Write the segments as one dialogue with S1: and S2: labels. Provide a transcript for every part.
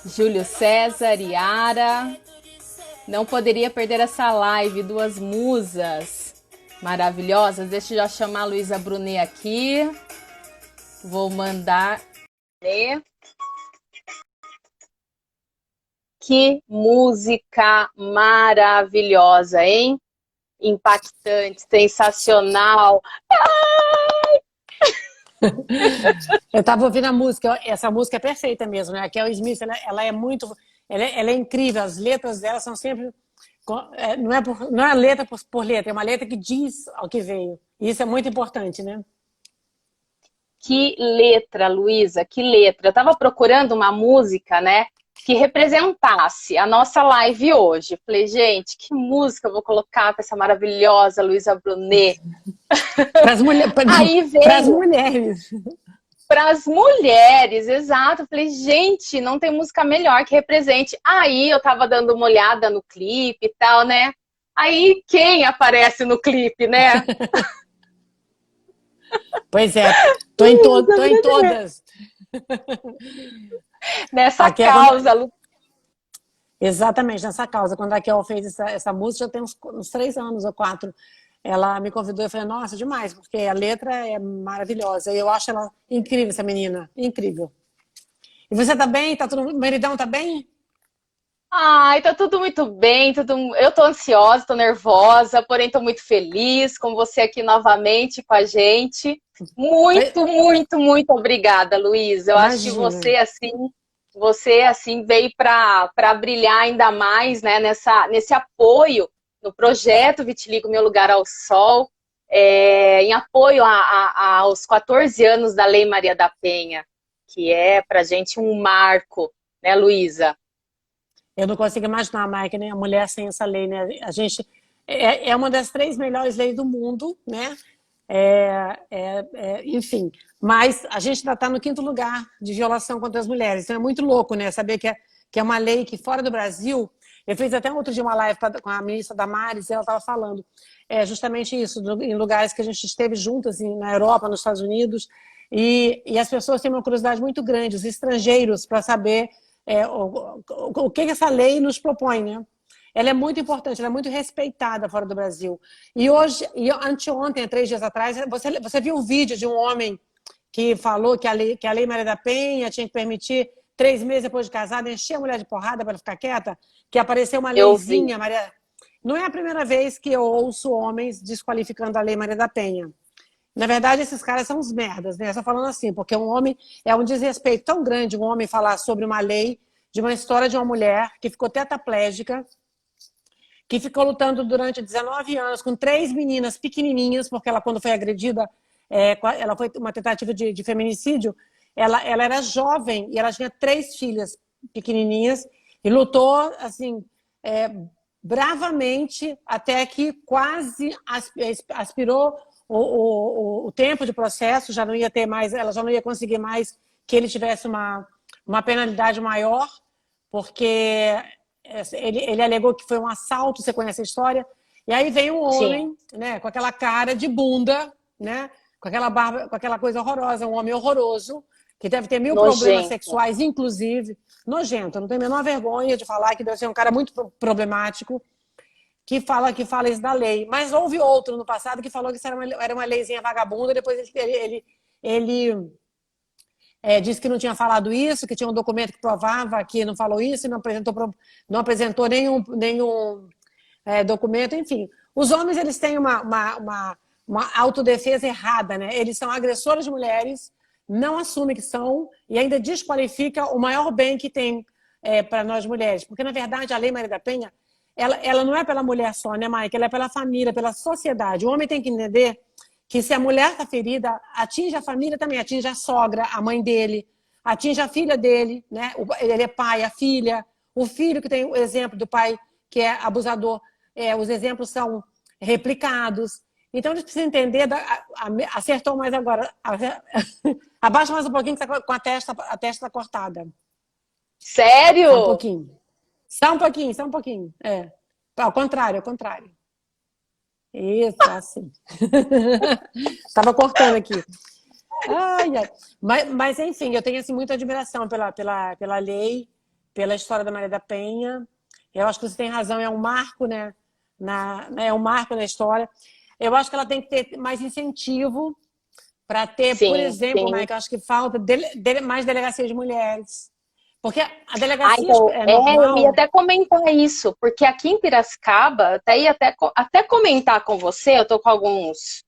S1: Júlio César, Yara. Não poderia perder essa live, duas musas maravilhosas. Deixa eu já chamar a Luísa Brunet aqui. Vou mandar. Que música maravilhosa, hein? Impactante, sensacional.
S2: Eu estava ouvindo a música, essa música é perfeita mesmo, né? A Kel Smith, ela é muito, ela é incrível, as letras dela são sempre, não é letra por letra, é uma letra que diz ao que veio. E isso é muito importante, né?
S1: Que letra, Luísa, que letra. Eu estava procurando uma música, né, que representasse a nossa live hoje. Falei, gente, que música eu vou colocar para essa maravilhosa Luísa Brunet?
S2: Para as
S1: Aí veio
S2: mulheres.
S1: para as mulheres, exato. Falei, gente, não tem música melhor que represente. Aí eu tava dando uma olhada no clipe e tal, né? Aí quem aparece no clipe, né?
S2: Pois é, tô em todas.
S1: Nessa
S2: Aqui
S1: causa, Lu.
S2: exatamente, nessa causa. Quando a Kel fez essa música, já tem uns 3 anos ou 4. Ela me convidou e eu falei, nossa, demais, porque a letra é maravilhosa. E eu acho ela incrível, essa menina. Incrível. E você tá bem? Tá tudo... O maridão tá bem?
S1: Ai, tá tudo muito bem, eu tô ansiosa, tô nervosa, porém tô muito feliz com você aqui novamente com a gente. Muito, muito, muito obrigada, Luísa. Eu acho que
S2: Imagina.
S1: você assim veio para brilhar ainda mais, né, nesse apoio no projeto Vitiligo Meu Lugar ao Sol, em apoio aos 14 anos da Lei Maria da Penha, que é pra gente um marco, né, Luísa?
S2: Eu não consigo imaginar, Mike, nem a mulher sem essa lei, né? A gente é uma das 3 melhores leis do mundo, né? Enfim, mas a gente ainda está no 5º lugar de violação contra as mulheres. Então é muito louco, né? Saber que é uma lei que fora do Brasil. Eu fiz até outro dia uma live com a ministra Damares e ela estava falando justamente isso, em lugares que a gente esteve juntos, assim, na Europa, nos Estados Unidos, e as pessoas têm uma curiosidade muito grande, os estrangeiros, para saber o que essa lei nos propõe, né? Ela é muito importante, ela é muito respeitada fora do Brasil. E hoje, e anteontem, 3 dias atrás, você viu um vídeo de um homem que falou que a lei Maria da Penha tinha que permitir 3 meses depois de casada encher a mulher de porrada para ficar quieta? Que apareceu uma
S1: Eu vi.
S2: leizinha, Maria. Não é a primeira vez que eu ouço homens desqualificando a lei Maria da Penha. Na verdade, esses caras são uns merdas, né? Só falando assim, porque um homem é um desrespeito tão grande um homem falar sobre uma lei de uma história de uma mulher que ficou tetraplégica, que ficou lutando durante 19 anos com 3 meninas pequenininhas, porque ela, quando foi agredida, ela foi uma tentativa de feminicídio, ela era jovem e ela tinha 3 filhas pequenininhas e lutou, assim, bravamente até que quase aspirou o tempo de processo, já não ia ter mais, ela já não ia conseguir mais que ele tivesse uma penalidade maior, porque ele alegou que foi um assalto, você conhece a história, e aí vem um
S1: Sim.
S2: homem, né, com aquela cara de bunda, né, com aquela barba, com aquela coisa horrorosa, um homem horroroso, que deve ter 1000 problemas
S1: Nojento.
S2: sexuais, inclusive, nojento, não tenho a menor vergonha de falar que deve ser um cara muito problemático, que fala isso da lei. Mas houve outro no passado que falou que isso era uma leizinha vagabunda, depois ele disse que não tinha falado isso, que tinha um documento que provava que não falou isso, e não apresentou nenhum documento, enfim. Os homens, eles têm uma autodefesa errada, né? Eles são agressores de mulheres, não assumem que são, e ainda desqualifica o maior bem que tem para nós mulheres. Porque, na verdade, a Lei Maria da Penha, ela não é pela mulher só, né, Mike? Ela é pela família, pela sociedade. O homem tem que entender que se a mulher está ferida, atinge a família também, atinge a sogra, a mãe dele, atinge a filha dele, né? Ele é pai, a filha, o filho que tem o exemplo do pai que é abusador, os exemplos são replicados. Então, eles precisam entender, acertou mais agora, abaixa mais um pouquinho que tá com a testa está cortada. Só um
S1: Sério?
S2: pouquinho. Só um pouquinho, só um pouquinho. Ao contrário, ao contrário. Isso, assim. Estava cortando aqui. Ai, ai. Mas, enfim, eu tenho assim, muita admiração pela lei, pela história da Maria da Penha. Eu acho que você tem razão, é um marco, né? É um marco na história. Eu acho que ela tem que ter mais incentivo para ter, por
S1: Sim,
S2: exemplo,
S1: sim.
S2: Mike, eu acho que falta mais delegacia de mulheres. Porque a
S1: Ah,
S2: delegacia
S1: então,
S2: é
S1: eu ia
S2: normal.
S1: até comentar isso, porque aqui em Piracicaba, até ia até comentar com você, eu tô com alguns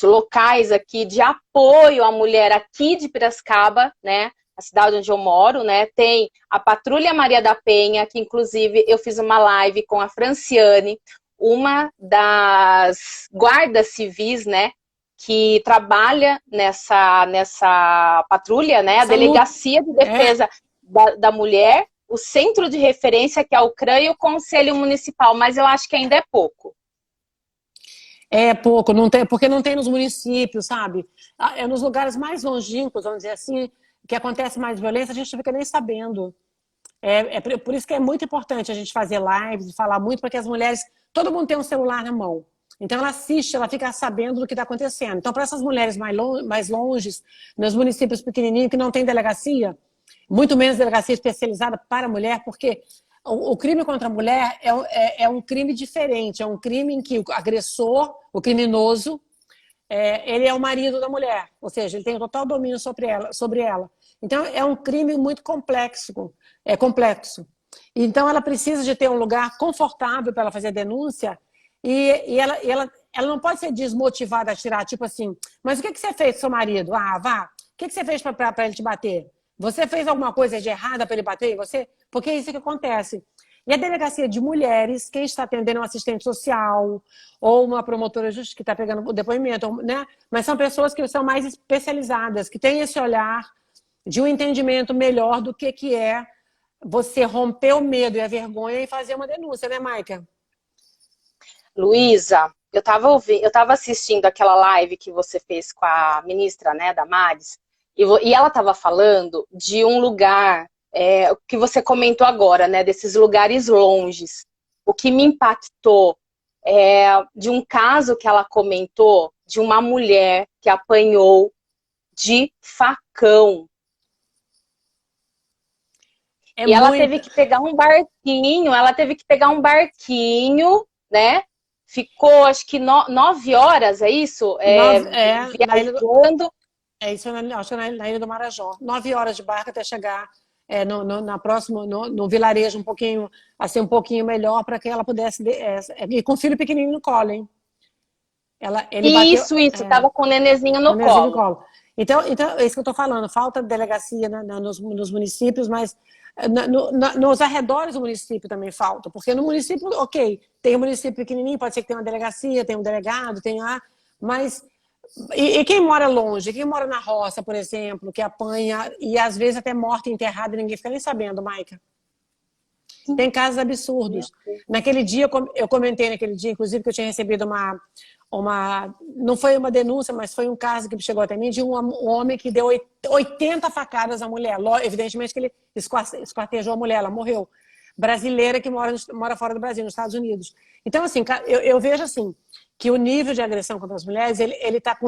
S1: locais aqui de apoio à mulher aqui de Piracicaba, né? A cidade onde eu moro, né? Tem a Patrulha Maria da Penha, que inclusive eu fiz uma live com a Franciane, uma das guardas civis, né? Que trabalha nessa patrulha, né? A
S2: Essa luta.
S1: Delegacia de
S2: É,
S1: Defesa da Mulher, o centro de referência, que é o CRAM, e o Conselho Municipal, mas eu acho que ainda é pouco.
S2: é pouco, não tem, porque não tem nos municípios, sabe? É nos lugares mais longínquos, vamos dizer assim, que acontece mais violência, a gente não fica nem sabendo. Por isso que é muito importante a gente fazer lives, falar muito, porque as mulheres, todo mundo tem um celular na mão. Então ela assiste, ela fica sabendo do que está acontecendo. Então, para essas mulheres mais longes, nos municípios pequenininhos que não tem delegacia, muito menos delegacia especializada para a mulher, porque o crime contra a mulher é um crime diferente, é um crime em que o agressor, o criminoso, ele é o marido da mulher, ou seja, ele tem o total domínio sobre ela. Então, é um crime muito complexo, complexo. Então, ela precisa de ter um lugar confortável para ela fazer a denúncia ela não pode ser desmotivada a tirar, tipo assim, mas o que você fez com seu marido? Ah, vá, o que você fez para ele te bater? Você fez alguma coisa de errada para ele bater em você? Porque é isso que acontece. E a delegacia de mulheres, quem está atendendo é um assistente social ou uma promotora de justiça que está pegando o depoimento, né? Mas são pessoas que são mais especializadas, que têm esse olhar de um entendimento melhor do que é você romper o medo e a vergonha e fazer uma denúncia, né, Maica?
S1: Luísa, eu estava assistindo aquela live que você fez com a ministra, né, Damares, e ela estava falando de um lugar, que você comentou agora, né, desses lugares longes. O que me impactou é de um caso que ela comentou de uma mulher que apanhou de facão.
S2: É
S1: E ela
S2: muito.
S1: teve que pegar um barquinho, né? Ficou, acho que 9 horas, é isso?
S2: Na ilha
S1: Viajando.
S2: isso, acho que é na Ilha do Marajó. 9 horas de barco até chegar na próxima, no vilarejo um pouquinho, assim, um pouquinho melhor para que ela pudesse. E com o filho pequenininho no colo, hein? Ele bateu.
S1: Isso, tava com o nenenzinho
S2: O
S1: no
S2: Nezinho no
S1: colo.
S2: colo. Então, é isso que eu estou falando. Falta delegacia nos municípios, mas nos arredores do município também falta. Porque no município, ok, tem um município pequenininho, pode ser que tenha uma delegacia, tem um delegado, mas e quem mora longe, quem mora na roça, por exemplo, que apanha e às vezes até morta, enterrada, e ninguém fica nem sabendo, Maica. Tem casos absurdos. Naquele dia, eu comentei naquele dia, inclusive, que eu tinha recebido não foi uma denúncia, mas foi um caso que chegou até mim de um homem que deu 80 facadas à mulher. Evidentemente que ele esquartejou a mulher, ela morreu. Brasileira que mora fora do Brasil, nos Estados Unidos. Então, assim, eu vejo assim, que o nível de agressão contra as mulheres, ele está com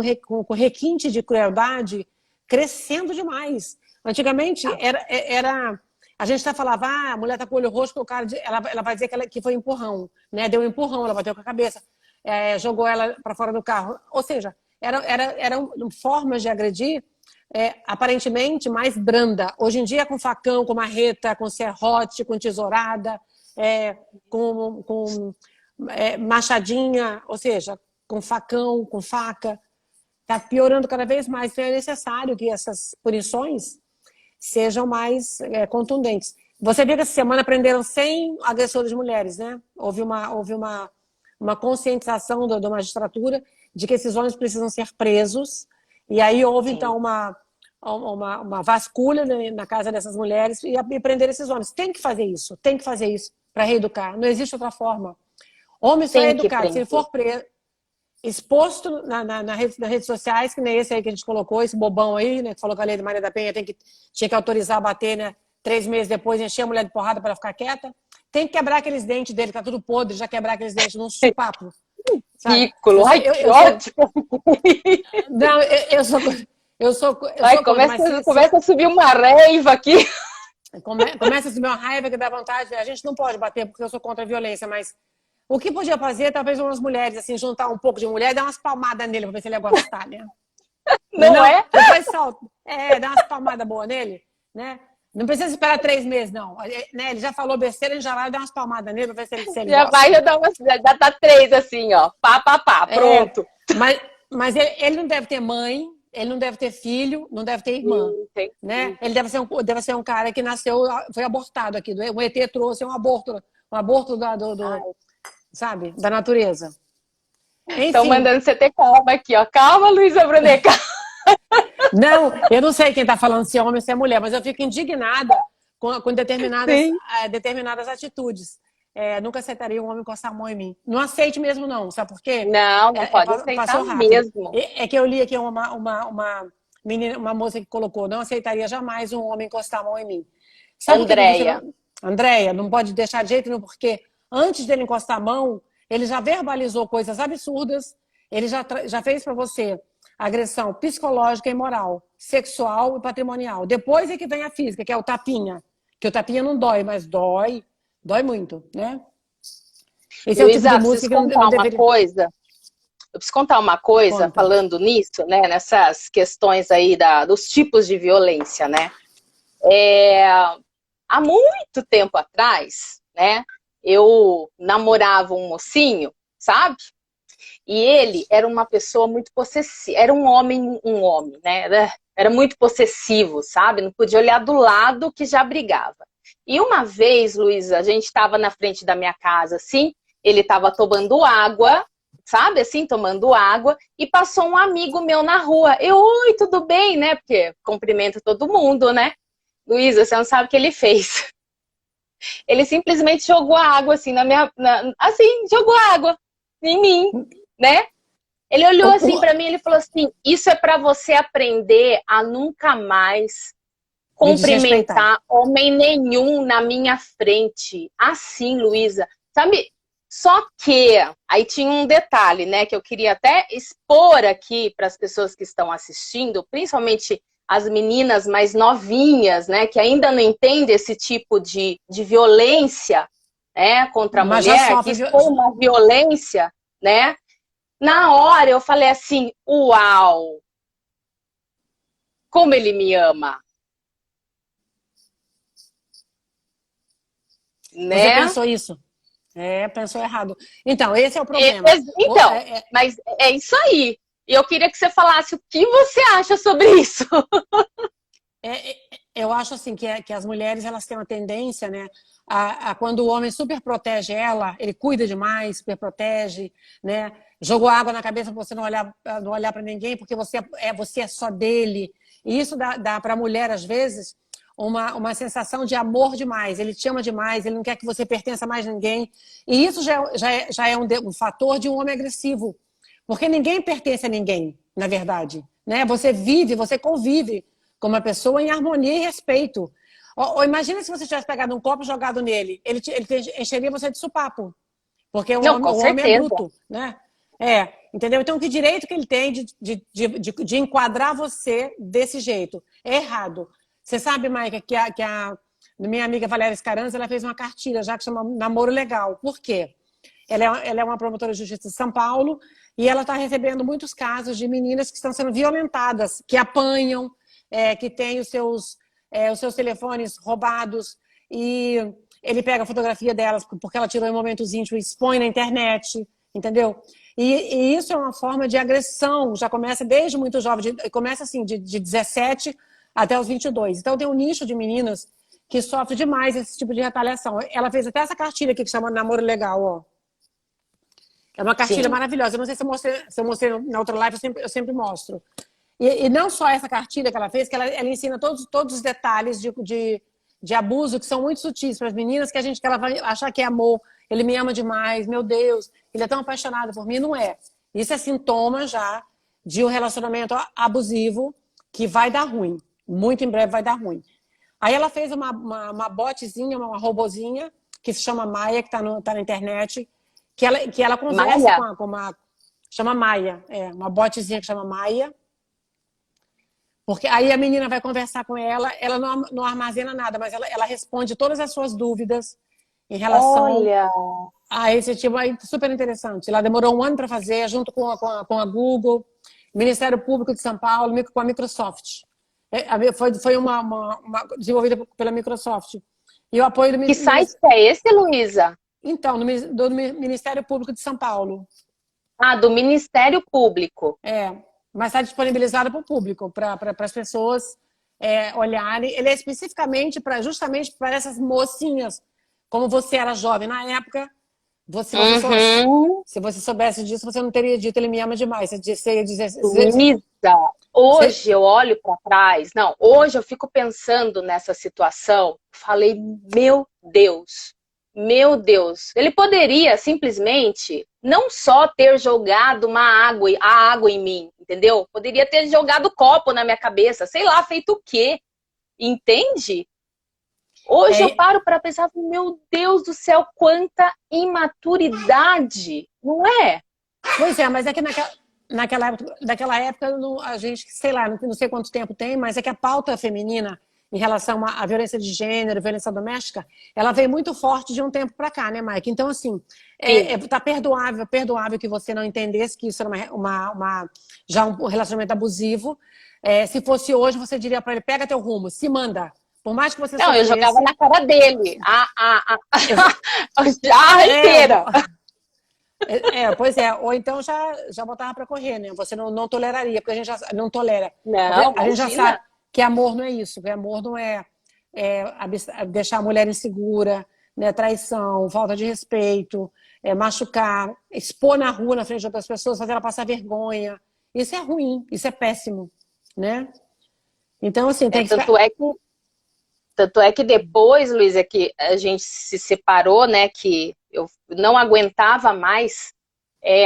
S2: requinte de crueldade crescendo demais. Antigamente, a gente falava, a mulher está com o olho roxo, porque o cara, ela vai dizer que foi empurrão, né? Deu um empurrão, ela bateu com a cabeça, jogou ela para fora do carro. Ou seja, eram formas de agredir aparentemente mais branda. Hoje em dia, com facão, com marreta, com serrote, com tesourada, com machadinha, ou seja, com facão, com faca. Está piorando cada vez mais. Então é necessário que essas punições sejam mais contundentes. Você viu que essa semana prenderam 100 agressores de mulheres, né? Houve uma conscientização da magistratura de que esses homens precisam ser presos. E aí houve, então, uma vasculha na casa dessas mulheres e prender esses homens. Tem que fazer isso para reeducar. Não existe outra forma. Homem só é
S1: Tem que
S2: educado se ele
S1: prender.
S2: for preso, exposto nas redes sociais, que nem esse aí que a gente colocou, esse bobão aí, né, que falou que a lei de Maria da Penha tinha que autorizar a bater, né, 3 meses depois, encher a mulher de porrada para ela ficar quieta. Tem que quebrar aqueles dentes dele, tá tudo podre, já quebrar aqueles dentes num supapo.
S1: Ridículo. Ai, que ódio.
S2: Não, eu sou
S1: Ai, começa a subir uma raiva aqui.
S2: Começa a subir uma raiva que dá vontade. A gente não pode bater porque eu sou contra a violência, mas o que podia fazer, talvez umas mulheres, assim, juntar um pouco de mulher e dar umas palmadas nele pra ver se ele ia gostar, né?
S1: Não é?
S2: Depois solta. Dar umas palmadas boas nele, né? Não precisa esperar 3 meses, não. Né? Ele já falou besteira, a gente já vai dar umas palmadas nele pra ver se ele
S1: Já
S2: gosta.
S1: vai, já dá 3 assim, ó. Pá, pronto.
S2: Mas ele não deve ter mãe, ele não deve ter filho, não deve ter irmã, né? Ele deve ser um cara que nasceu, foi abortado aqui. O ET trouxe um aborto sabe, da natureza.
S1: Estão mandando você ter calma aqui, ó. Calma, Luísa Brunet.
S2: Não, eu não sei quem está falando, se é homem ou se é mulher, mas eu fico indignada com determinadas atitudes. Nunca aceitaria um homem encostar a mão em mim. Não aceite mesmo, não. Sabe por quê?
S1: Não pode aceitar mesmo.
S2: É que eu li aqui uma moça que colocou: não aceitaria jamais um homem encostar a mão em mim. Sabe Andréia, não pode deixar de jeito nenhum, porque antes dele encostar a mão, ele já verbalizou coisas absurdas, ele já fez para você agressão psicológica e moral, sexual e patrimonial. Depois é que vem a física, que é o tapinha. Que o tapinha não dói, mas dói muito, né?
S1: Esse Luísa, é o tipo de música que eu não deveria... Eu preciso contar uma coisa. Conta. Falando nisso, né? Nessas questões aí dos tipos de violência, né? Há muito tempo atrás, né? Eu namorava um mocinho, sabe? E ele era uma pessoa muito possessiva, era um homem, né? Era muito possessivo, sabe? Não podia olhar do lado que já brigava. E uma vez, Luísa, a gente estava na frente da minha casa, assim, ele estava tomando água, sabe, assim, tomando água, e passou um amigo meu na rua. Oi, tudo bem, né? Porque cumprimento todo mundo, né? Luísa, você não sabe o que ele fez. Ele simplesmente jogou a água, assim, jogou água em mim, né? Ele olhou assim pra mim, ele falou assim: isso é pra você aprender a nunca mais cumprimentar homem nenhum na minha frente. Assim, Luísa. Sabe? Só que aí tinha um detalhe, né, que eu queria até expor aqui para as pessoas que estão assistindo, principalmente as meninas mais novinhas, né, que ainda não entendem esse tipo de violência, né, contra a mulher, que isso foi uma violência, né? Na hora eu falei assim: uau! Como ele me ama! Né?
S2: Você pensou isso? Pensou errado. Então, esse é o problema.
S1: Mas é isso aí. E eu queria que você falasse o que você acha sobre isso.
S2: Eu acho assim que as mulheres, elas têm uma tendência, né, a quando o homem super protege ela, ele cuida demais, super protege, né, jogou água na cabeça para você não olhar para ninguém, porque você é só dele. E isso dá para a mulher, às vezes, uma sensação de amor demais. Ele te ama demais, ele não quer que você pertença a mais ninguém. E isso já é um fator de um homem agressivo. Porque ninguém pertence a ninguém, na verdade, né? Você convive com uma pessoa em harmonia e respeito. Ou imagina se você tivesse pegado um copo e jogado nele. Ele encheria você de supapo. Porque o homem é bruto, né? Entendeu? Então, que direito que ele tem de enquadrar você desse jeito? É errado. Você sabe, Maica, que a minha amiga Valéria Scaranza, ela fez uma cartilha já que chama Namoro Legal. Por quê? Ela é uma promotora de justiça de São Paulo e ela está recebendo muitos casos de meninas que estão sendo violentadas, que apanham, que têm os seus telefones roubados e ele pega a fotografia delas porque ela tirou em momentos íntimos e expõe na internet, entendeu? E isso é uma forma de agressão, já começa desde muito jovem, começa assim, de 17 até os 22. Então tem um nicho de meninas que sofre demais esse tipo de retaliação. Ela fez até essa cartilha aqui que chama Namoro Legal, ó. É uma cartilha maravilhosa. Eu não sei se eu mostrei na outra live, eu sempre mostro. E não só essa cartilha que ela fez, que ela ensina todos os detalhes de abuso que são muito sutis para as meninas, que ela vai achar que é amor. Ele me ama demais, meu Deus, ele é tão apaixonado por mim. Não é. Isso é sintoma já de um relacionamento abusivo que vai dar ruim. Muito em breve vai dar ruim. Aí ela fez uma botzinha, uma robozinha, que se chama Maia, que está na internet, que ela conversa
S1: Maia?
S2: com uma... Chama Maia, uma botezinha que chama Maia. Porque aí a menina vai conversar com ela não armazena nada, mas ela responde todas as suas dúvidas em relação
S1: Olha,
S2: a esse tipo aí, super interessante. Ela demorou 1 ano para fazer, junto com a Google, Ministério Público de São Paulo, com a Microsoft. Foi uma desenvolvida pela Microsoft. E o apoio do
S1: que site é esse, Luísa?
S2: então, do Ministério Público de São Paulo.
S1: Ah, do Ministério Público.
S2: Mas está disponibilizado para o público, para as pessoas olharem. Ele é especificamente justamente para essas mocinhas. Como você era jovem na época, se você soubesse disso, você não teria dito ele me ama demais. Você ia dizer...
S1: Luísa, hoje eu olho para trás. Não, hoje eu fico pensando nessa situação. Falei, meu Deus. Ele poderia simplesmente não só ter jogado a água em mim, entendeu? Poderia ter jogado copo na minha cabeça, sei lá, feito o quê? Entende? Hoje eu paro para pensar, meu Deus do céu, quanta imaturidade, não é?
S2: Pois é, mas é que naquela época a gente, sei lá, não sei quanto tempo tem, mas é que a pauta feminina em relação à violência de gênero, violência doméstica, ela veio muito forte de um tempo para cá, né, Mike? Então, assim, tá perdoável que você não entendesse que isso era já um relacionamento abusivo. Se fosse hoje, você diria para ele, pega teu rumo, se manda. Por mais que você
S1: não, eu jogava na cara dele. Já inteira.
S2: Pois é. Ou então já botava para correr, né? Você não toleraria, porque a gente já não tolera.
S1: Não,
S2: a gente já sabe que amor não é isso. Que amor não é deixar a mulher insegura, né? Traição, falta de respeito, machucar, expor na rua, na frente de outras pessoas, fazer ela passar vergonha. Isso é ruim, isso é péssimo, né? Então, assim, tem que ficar...
S1: Tanto é que depois, Luísa, que a gente se separou, né, que eu não aguentava mais,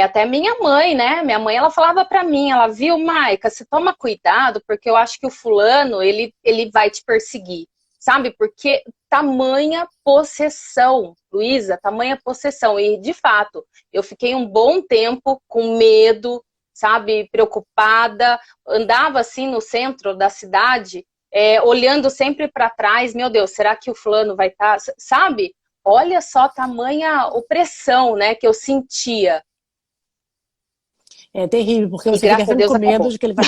S1: até minha mãe, né, minha mãe, ela falava pra mim, ela viu, Maica, você toma cuidado, porque eu acho que o fulano, ele vai te perseguir, sabe, porque tamanha possessão, Luísa, tamanha possessão, e de fato, eu fiquei um bom tempo com medo, sabe, preocupada, andava assim no centro da cidade, olhando sempre para trás, meu Deus, será que o fulano vai estar, sabe? Olha só tamanha opressão, né, que eu sentia.
S2: É terrível, porque você fica sempre com medo de que ele vai...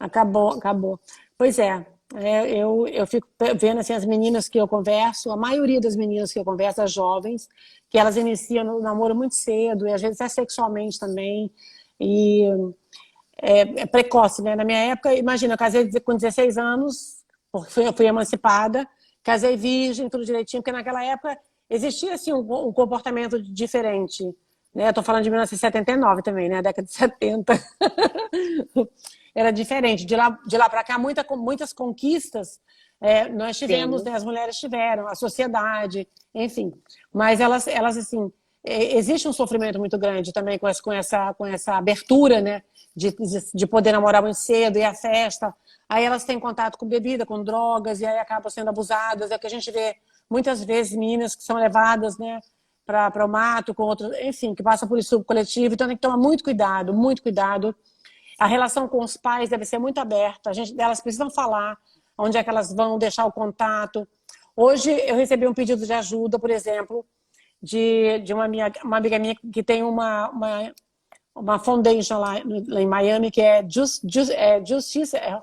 S2: Acabou. Pois é. Eu fico vendo assim, as meninas que eu converso, a maioria das meninas que eu converso, as jovens, que elas iniciam no namoro muito cedo, e às vezes sexualmente também, e... É precoce, né? Na minha época, imagina, eu casei com 16 anos, porque fui emancipada, casei virgem, tudo direitinho, porque naquela época existia, assim, um comportamento diferente, né? Eu tô falando de 1979 também, né? Década de 70. Era diferente. De lá para cá, muitas conquistas nós tivemos, né? As mulheres tiveram, a sociedade, enfim. Mas elas assim, existe um sofrimento muito grande também com essa abertura, né? De poder namorar muito cedo, ir à festa. Aí elas têm contato com bebida, com drogas, e aí acabam sendo abusadas. É o que a gente vê muitas vezes meninas que são levadas, né, para o mato, com outros, enfim, que passam por isso coletivo. Então tem que tomar muito cuidado, muito cuidado. A relação com os pais deve ser muito aberta. Elas precisam falar onde é que elas vão deixar o contato. Hoje eu recebi um pedido de ajuda, por exemplo, de uma amiga minha que tem uma foundation lá em Miami, que é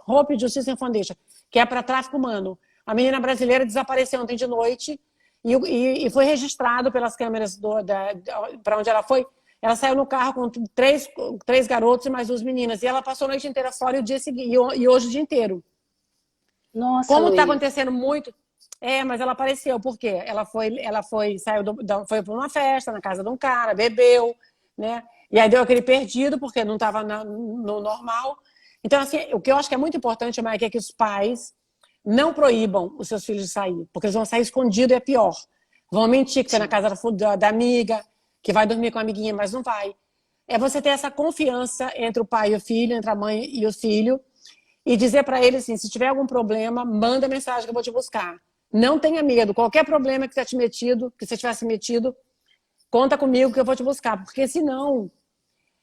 S2: Hope Justice Foundation, que é para tráfico humano. A menina brasileira desapareceu ontem de noite e foi registrado pelas câmeras para onde ela foi. Ela saiu no carro com três garotos e mais 2 meninas. E ela passou a noite inteira fora e o dia seguinte, e hoje o dia inteiro.
S1: Nossa,
S2: como está acontecendo muito... mas ela apareceu, por quê? Foi para uma festa na casa de um cara, bebeu, né? E aí deu aquele perdido, porque não estava no normal. Então, assim, o que eu acho que é muito importante, Mike, é que os pais não proíbam os seus filhos de sair, porque eles vão sair escondidos e é pior. Vão mentir que foi na casa da amiga, que vai dormir com a amiguinha, mas não vai. É você ter essa confiança entre o pai e o filho, entre a mãe e o filho, e dizer para ele assim, se tiver algum problema, manda mensagem que eu vou te buscar. Não tenha medo. Qualquer problema que você tivesse metido, conta comigo que eu vou te buscar, porque senão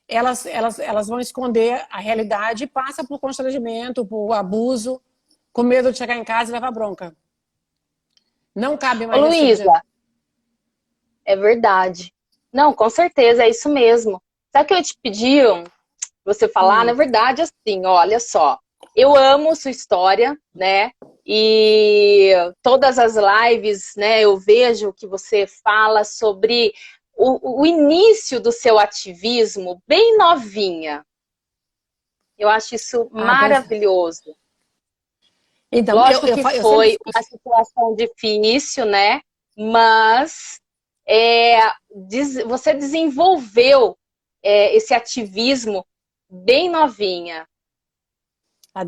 S2: elas vão esconder a realidade e passa por constrangimento, por abuso, com medo de chegar em casa e levar bronca. Não cabe
S1: Ô,
S2: mais esse tipo de...
S1: Luísa, é verdade. Não, com certeza, é isso mesmo. Sabe o que eu te pedi você falar? Na verdade, assim, olha só. Eu amo sua história, né? E todas as lives, né, eu vejo que você fala sobre o início do seu ativismo bem novinha. Eu acho isso
S2: Pois...
S1: maravilhoso.
S2: Então,
S1: Lógico que
S2: eu sempre...
S1: foi uma situação difícil, né? Mas você desenvolveu esse ativismo bem novinha.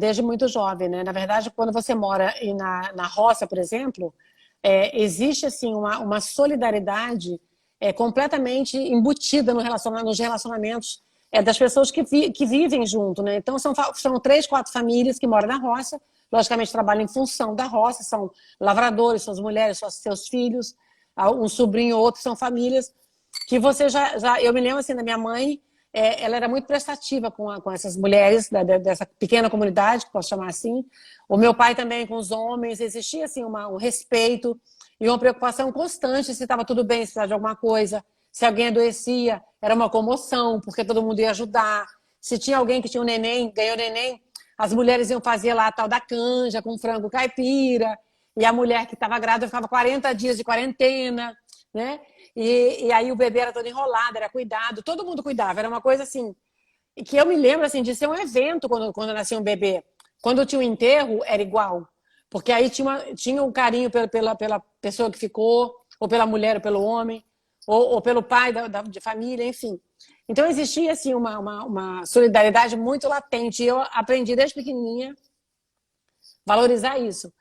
S2: Desde muito jovem, né? Na verdade, quando você mora na roça, por exemplo, existe assim uma solidariedade completamente embutida no nos relacionamentos das pessoas que vivem junto, né? Então são 3, 4 famílias que moram na roça, logicamente trabalham em função da roça, são lavradores, são as mulheres, são seus filhos, um sobrinho ou outro são famílias que você já eu me lembro assim da minha mãe. Ela era muito prestativa com essas mulheres dessa pequena comunidade, que posso chamar assim. O meu pai também com os homens. Existia assim, um respeito e uma preocupação constante se estava tudo bem, se precisava de alguma coisa. Se alguém adoecia, era uma comoção, porque todo mundo ia ajudar. Se tinha alguém que tinha um neném, ganhou neném, as mulheres iam fazer lá a tal da canja com frango caipira. E a mulher que estava grávida ficava 40 dias de quarentena, né? E aí o bebê era todo enrolado, era cuidado, todo mundo cuidava, era uma coisa assim, que eu me lembro assim, de ser um evento quando nascia um bebê. Quando tinha um enterro, era igual, porque aí tinha um carinho pela pessoa que ficou, ou pela mulher, ou pelo homem, ou pelo pai de família, enfim. Então existia assim uma solidariedade muito latente, e eu aprendi desde pequenininha valorizar isso.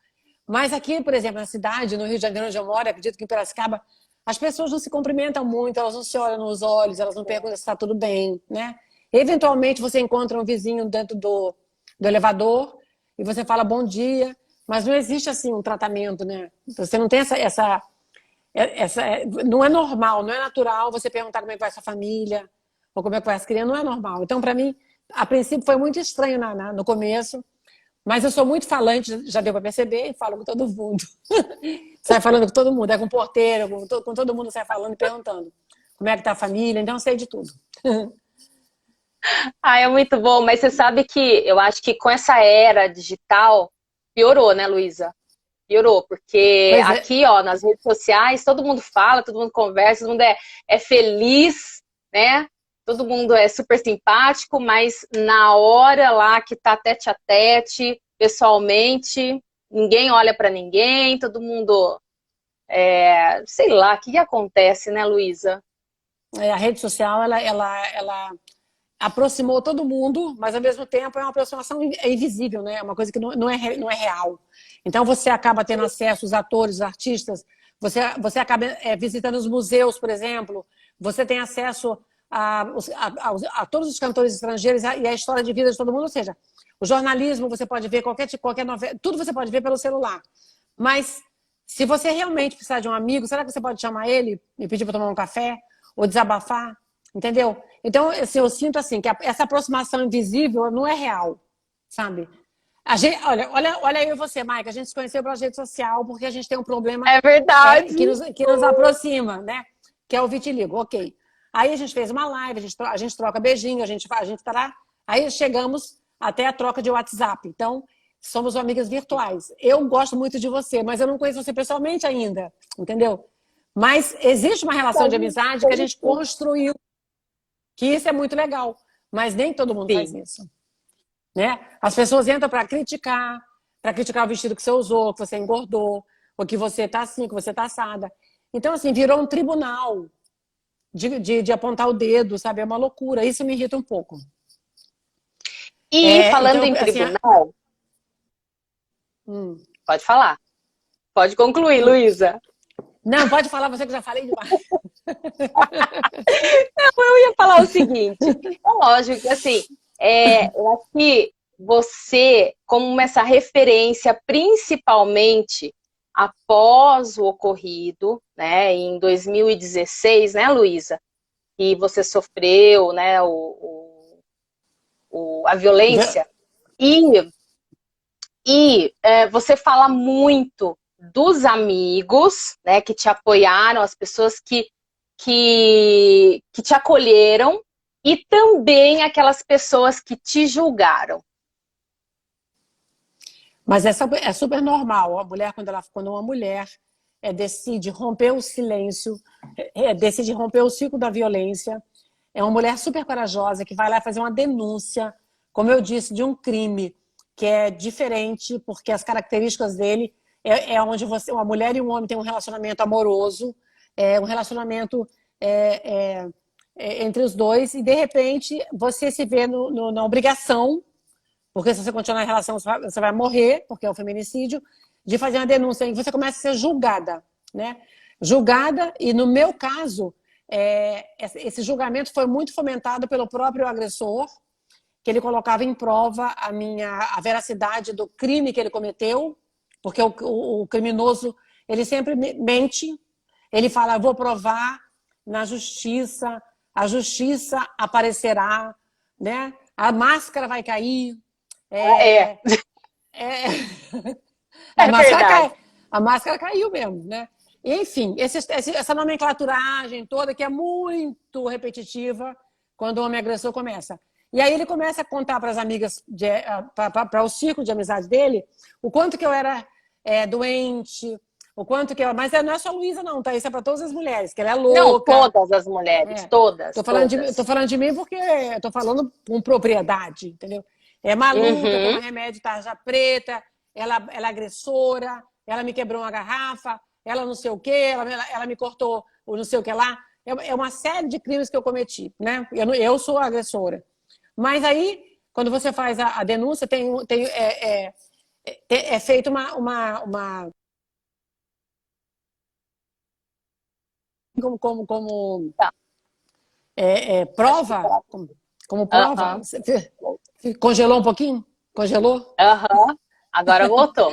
S2: Mas aqui, por exemplo, na cidade, no Rio de Janeiro, onde eu moro, acredito que em Piracicaba, as pessoas não se cumprimentam muito, elas não se olham nos olhos, elas não perguntam se está tudo bem, né? Eventualmente você encontra um vizinho dentro do elevador e você fala bom dia, mas não existe assim um tratamento, né? Você não tem não é normal, não é natural você perguntar como é que vai a sua família ou como é que vai as crianças, não é normal. Então, para mim, a princípio foi muito estranho no começo, mas eu sou muito falante, já deu para perceber, e falo com todo mundo. Sai falando com todo mundo, com o porteiro, com todo mundo sai falando e perguntando como é que tá a família, então eu sei de tudo.
S1: É muito bom, mas você sabe que eu acho que com essa era digital piorou, né, Luísa? Piorou, porque
S2: Pois é,
S1: aqui, ó, nas redes sociais, todo mundo fala, todo mundo conversa, todo mundo é feliz, né? Todo mundo é super simpático, mas na hora lá que tá tete a tete, pessoalmente, ninguém olha pra ninguém, todo mundo, sei lá, o que acontece, né, Luísa?
S2: a rede social, ela aproximou todo mundo, mas ao mesmo tempo é uma aproximação invisível, né? É uma coisa que não é real. Então você acaba tendo acesso aos atores, os artistas, você acaba visitando os museus, por exemplo, você tem acesso a todos os cantores estrangeiros e a história de vida de todo mundo, ou seja, o jornalismo você pode ver, qualquer novela, tudo você pode ver pelo celular. Mas se você realmente precisar de um amigo, será que você pode chamar ele e pedir para tomar um café? Ou desabafar? Entendeu? Então, assim, eu sinto assim, que essa aproximação invisível não é real, sabe? Olha eu e você, Maica, a gente se conheceu pela rede social porque a gente tem um problema
S1: É verdade.
S2: que nos aproxima, né? Que é o vitiligo, ok. Aí a gente fez uma live, a gente troca beijinho, a gente estará. Aí chegamos até a troca de WhatsApp. Então, somos amigas virtuais. Eu gosto muito de você, mas eu não conheço você pessoalmente ainda, entendeu? Mas existe uma relação de amizade que a gente construiu, que isso é muito legal. Mas nem todo mundo faz
S1: Sim.
S2: isso, né? As pessoas entram para criticar o vestido que você usou, que você engordou, ou que você tá assim, que você tá assada. Então, assim, virou um tribunal de apontar o dedo, sabe? É uma loucura. Isso me irrita um pouco.
S1: E falando
S2: Então,
S1: em
S2: assim,
S1: tribunal, pode falar. Pode concluir, Luísa.
S2: não, pode falar, você que já falei demais.
S1: Eu ia falar o seguinte, é lógico que assim, eu acho que você, como essa referência, principalmente após o ocorrido, né, em 2016, né, Luísa, que você sofreu, né, a violência, você fala muito dos amigos, né, que te apoiaram, as pessoas que te acolheram, e também aquelas pessoas que te julgaram.
S2: Mas é super normal. A mulher, quando uma mulher decide romper o silêncio, decide romper o ciclo da violência, é uma mulher super corajosa que vai lá fazer uma denúncia, como eu disse, de um crime que é diferente, porque as características dele onde uma mulher e um homem têm um relacionamento amoroso, um relacionamento entre os dois, e de repente você se vê na obrigação, porque se você continuar em relação, você vai morrer, porque é um feminicídio, de fazer uma denúncia, e você começa a ser julgada, né? Julgada, e no meu caso, esse julgamento foi muito fomentado pelo próprio agressor, que ele colocava em prova a veracidade do crime que ele cometeu, porque o criminoso, ele sempre mente, ele fala, vou provar na justiça, a justiça aparecerá, né? A máscara vai cair. A máscara caiu mesmo, né? Enfim, essa nomenclaturagem toda que é muito repetitiva quando o homem agressor começa. E aí ele começa a contar para as amigas, para o círculo de amizade dele, o quanto que eu era doente, o quanto que eu... Mas não é só a Luísa não, tá? Isso é para todas as mulheres, que ela é louca.
S1: Não, todas as mulheres, todas.
S2: Tô falando de mim porque tô falando com propriedade, entendeu? É maluca, toma remédio tarja preta, ela é agressora, ela me quebrou uma garrafa, ela não sei o quê, ela me cortou o não sei o que lá. É uma série de crimes que eu cometi, né? Eu sou a agressora. Mas aí, quando você faz a denúncia, é feita uma como
S1: Tá.
S2: Prova, como prova. Congelou um pouquinho? Congelou?
S1: Agora voltou.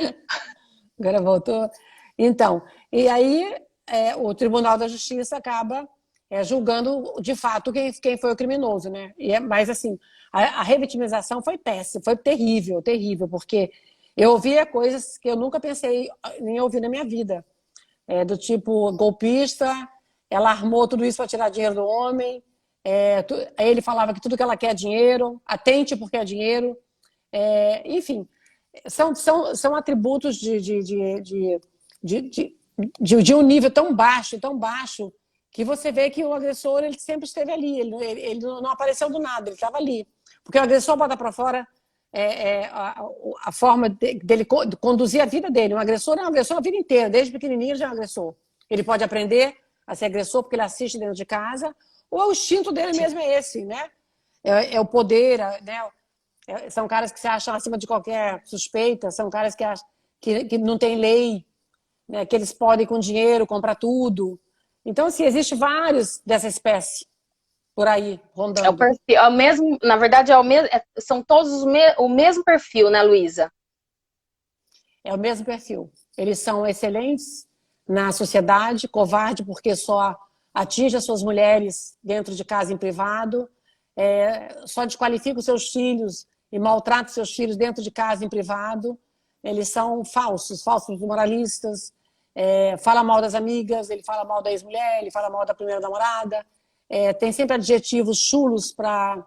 S2: Agora voltou. Então, e aí o Tribunal da Justiça acaba julgando de fato quem foi o criminoso, né? Mas assim, a revitimização foi péssima, foi terrível, terrível, porque eu ouvia coisas que eu nunca pensei em ouvir na minha vida. Do tipo, golpista, ela armou tudo isso para tirar dinheiro do homem. Aí ele falava que tudo que ela quer é dinheiro, atente porque é dinheiro. Enfim, são atributos de um nível tão baixo, que você vê que o agressor ele sempre esteve ali, ele não apareceu do nada, ele estava ali. Porque o agressor bota para fora a forma dele conduzir a vida dele. Um agressor é um agressor a vida inteira, desde pequenininho ele já é um agressor. Ele pode aprender a ser agressor porque ele assiste dentro de casa, ou o instinto dele mesmo é esse, né? É o poder, né? São caras que se acham acima de qualquer suspeita, são caras que não tem lei, né? Que eles podem com dinheiro comprar tudo. Então, assim, existe vários dessa espécie por aí, rondando.
S1: É o perfil, na verdade, são todos o mesmo perfil, né, Luísa?
S2: É o mesmo perfil. Eles são excelentes na sociedade, covarde porque só atinge as suas mulheres dentro de casa em privado, só desqualifica os seus filhos e maltrata os seus filhos dentro de casa em privado. Eles são falsos moralistas, fala mal das amigas, ele fala mal da ex-mulher, ele fala mal da primeira namorada, tem sempre adjetivos chulos para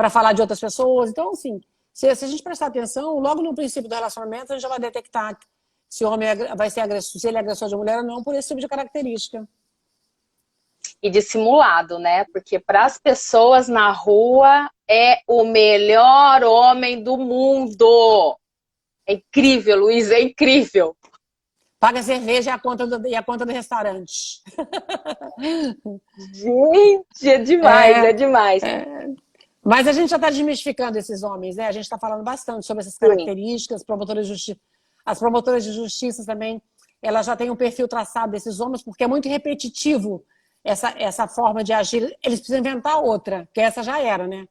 S2: falar de outras pessoas. Então, assim, se a gente prestar atenção, logo no princípio do relacionamento, a gente já vai detectar se o homem vai ser agressor, se ele é agressor de mulher ou não, por esse tipo de característica.
S1: E dissimulado, né? Porque para as pessoas na rua é o melhor homem do mundo. É incrível, Luísa, é incrível.
S2: Paga a cerveja e a conta do restaurante.
S1: Gente, é demais, é demais.
S2: Mas a gente já está desmistificando esses homens, né? A gente está falando bastante sobre essas características. As promotoras de justiça também, elas já têm um perfil traçado desses homens, porque é muito repetitivo essa forma de agir. Eles precisam inventar outra, que essa já era, né?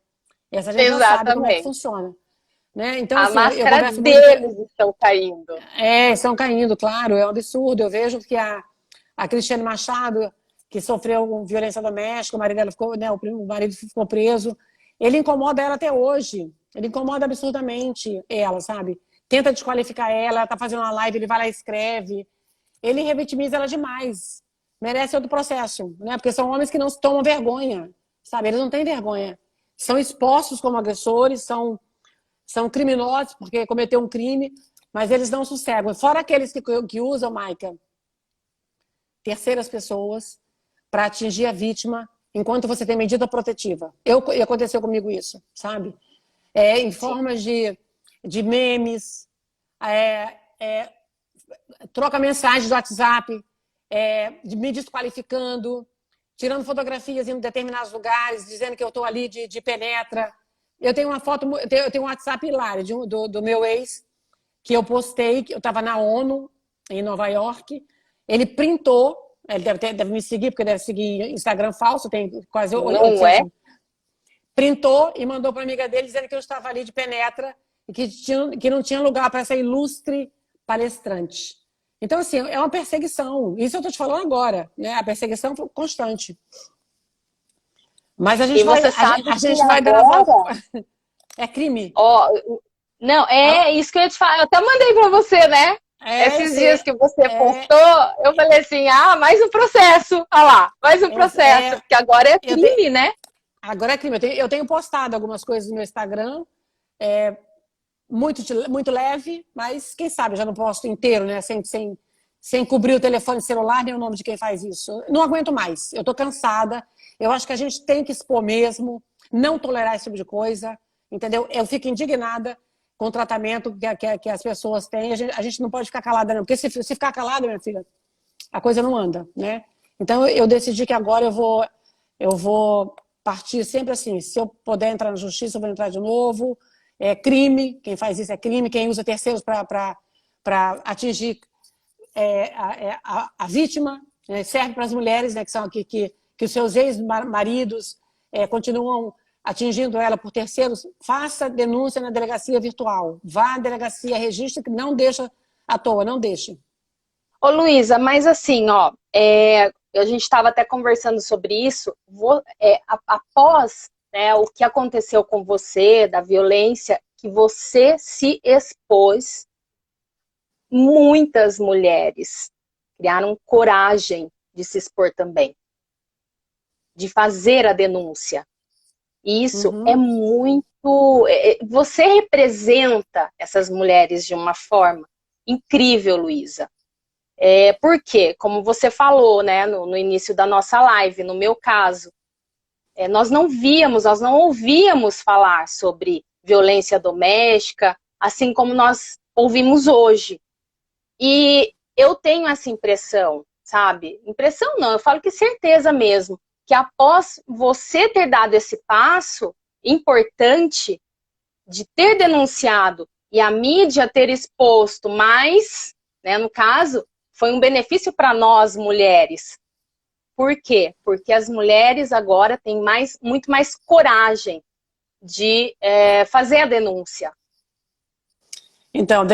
S2: Essa a gente já sabe como é que funciona. né? Então,
S1: A
S2: assim, eu
S1: máscara
S2: converso muito...
S1: deles estão caindo.
S2: Estão caindo, claro, é um absurdo. Eu vejo que a Cristiane Machado, que sofreu violência doméstica, o marido dela ficou, né, o marido ficou preso, ele incomoda ela até hoje. Ele incomoda absurdamente ela, sabe? Tenta desqualificar ela tá fazendo uma live, ele vai lá e escreve. Ele revitimiza ela demais. Merece outro processo, né? Porque são homens que não tomam vergonha, sabe? Eles não têm vergonha. São expostos como agressores, são criminosos porque cometeu um crime, mas eles não sossegam. Fora aqueles que usam, Maica, terceiras pessoas para atingir a vítima enquanto você tem medida protetiva. E aconteceu comigo isso, sabe? Em formas de memes, troca mensagens do WhatsApp, me desqualificando, tirando fotografias em determinados lugares, dizendo que eu estou ali de penetra. Eu tenho uma foto, eu tenho um WhatsApp hilário do meu ex, que eu postei, que eu estava na ONU, em Nova York. Ele printou, ele deve me seguir, porque deve seguir Instagram falso, tem quase
S1: Não
S2: 800.
S1: é?
S2: Printou e mandou para a amiga dele, dizendo que eu estava ali de penetra e que não tinha lugar para essa ilustre palestrante. Então, assim, é uma perseguição. Isso eu estou te falando agora, né? A perseguição foi constante. Mas a gente
S1: E você sabe
S2: a
S1: que
S2: gente vai dar a volta.
S1: agora...
S2: É crime.
S1: Ó, não, é isso que eu ia te falar. Eu até mandei para você, né? Esses dias que você postou, eu falei assim, mais um processo. Olha lá, mais um processo. Porque agora é crime, né?
S2: Agora é crime. Eu tenho postado algumas coisas no meu Instagram, muito leve, mas quem sabe eu já não posto inteiro, né? Sem cobrir o telefone celular nem o nome de quem faz isso. Não aguento mais. Eu tô cansada. Eu acho que a gente tem que expor mesmo, não tolerar esse tipo de coisa, entendeu? Eu fico indignada com o tratamento que as pessoas têm. A gente não pode ficar calada, não. Porque se ficar calada, minha filha, a coisa não anda, né? Então eu decidi que agora eu vou partir sempre assim. Se eu puder entrar na justiça, eu vou entrar de novo. É crime, quem faz isso é crime, quem usa terceiros para atingir a vítima, né? Serve para as mulheres, né, que os seus ex-maridos continuam atingindo ela por terceiros. Faça denúncia na delegacia virtual, vá à delegacia, registre, que não deixa à toa, não deixe.
S1: Ô Luísa, mas assim, ó, a gente estava até conversando sobre isso, após, né, o que aconteceu com você, da violência, que você se expôs, muitas mulheres criaram coragem de se expor também, de fazer a denúncia. E isso é muito... Você representa essas mulheres de uma forma incrível, Luísa. Porque, como você falou, né, no início da nossa live, no meu caso, nós não ouvíamos falar sobre violência doméstica, assim como nós ouvimos hoje. E eu tenho essa impressão, sabe? Impressão não, eu falo que certeza mesmo, que após você ter dado esse passo importante de ter denunciado e a mídia ter exposto mais, né, no caso, foi um benefício para nós mulheres. Por quê? Porque as mulheres agora têm muito mais coragem de fazer a denúncia.
S2: Então,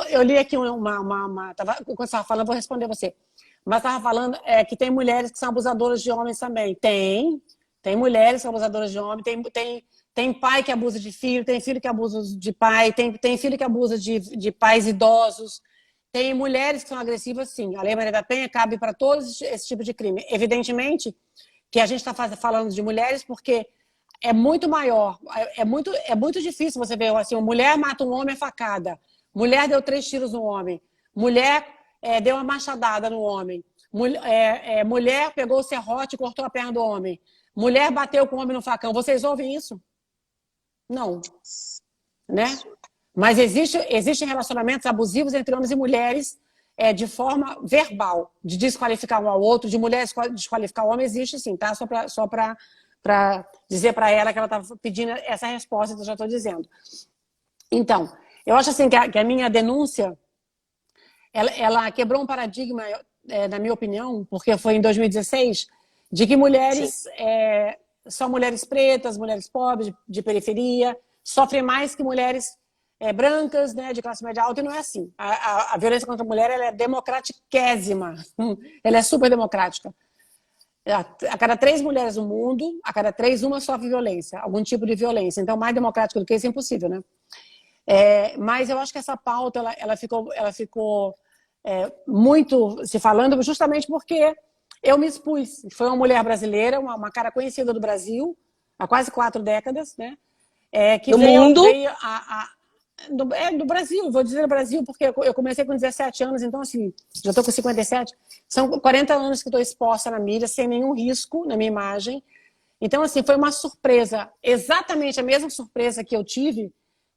S2: eu li aqui quando você estava falando, eu vou responder você. Mas estava falando que tem mulheres que são abusadoras de homens também. Tem mulheres que são abusadoras de homens, tem pai que abusa de filho, tem filho que abusa de pai, tem filho que abusa de pais idosos. Tem mulheres que são agressivas, sim. A Lei Maria da Penha cabe para todos esse tipo de crime. Evidentemente que a gente está falando de mulheres porque é muito maior. É muito difícil você ver assim, uma mulher mata um homem a facada. Mulher deu 3 tiros no homem. Mulher deu uma machadada no homem. Mulher pegou o serrote e cortou a perna do homem. Mulher bateu com o homem no facão. Vocês ouvem isso? Não. Né? Mas existem relacionamentos abusivos entre homens e mulheres de forma verbal, de desqualificar um ao outro, de mulher desqualificar o homem, existe sim, tá? Só para dizer para ela que ela estava pedindo essa resposta que eu já estou dizendo. Então, eu acho assim que a minha denúncia, ela quebrou um paradigma, na minha opinião, porque foi em 2016, de que mulheres são mulheres pretas, mulheres pobres, de periferia, sofrem mais que mulheres brancas, né, de classe média alta, e não é assim. A violência contra a mulher ela é democratiquésima. Ela é super democrática. A cada 3 mulheres no mundo, a cada 3, uma sofre violência, algum tipo de violência. Então, mais democrático do que isso é impossível, né? Mas eu acho que essa pauta ela ficou muito se falando justamente porque eu me expus. Foi uma mulher brasileira, uma cara conhecida do Brasil, há quase 4 décadas, né? Que
S1: Do mundo.
S2: veio do Brasil, vou dizer Brasil, porque eu comecei com 17 anos, então assim, já estou com 57. São 40 anos que estou exposta na mídia, sem nenhum risco na minha imagem. Então, assim, foi uma surpresa, exatamente a mesma surpresa que eu tive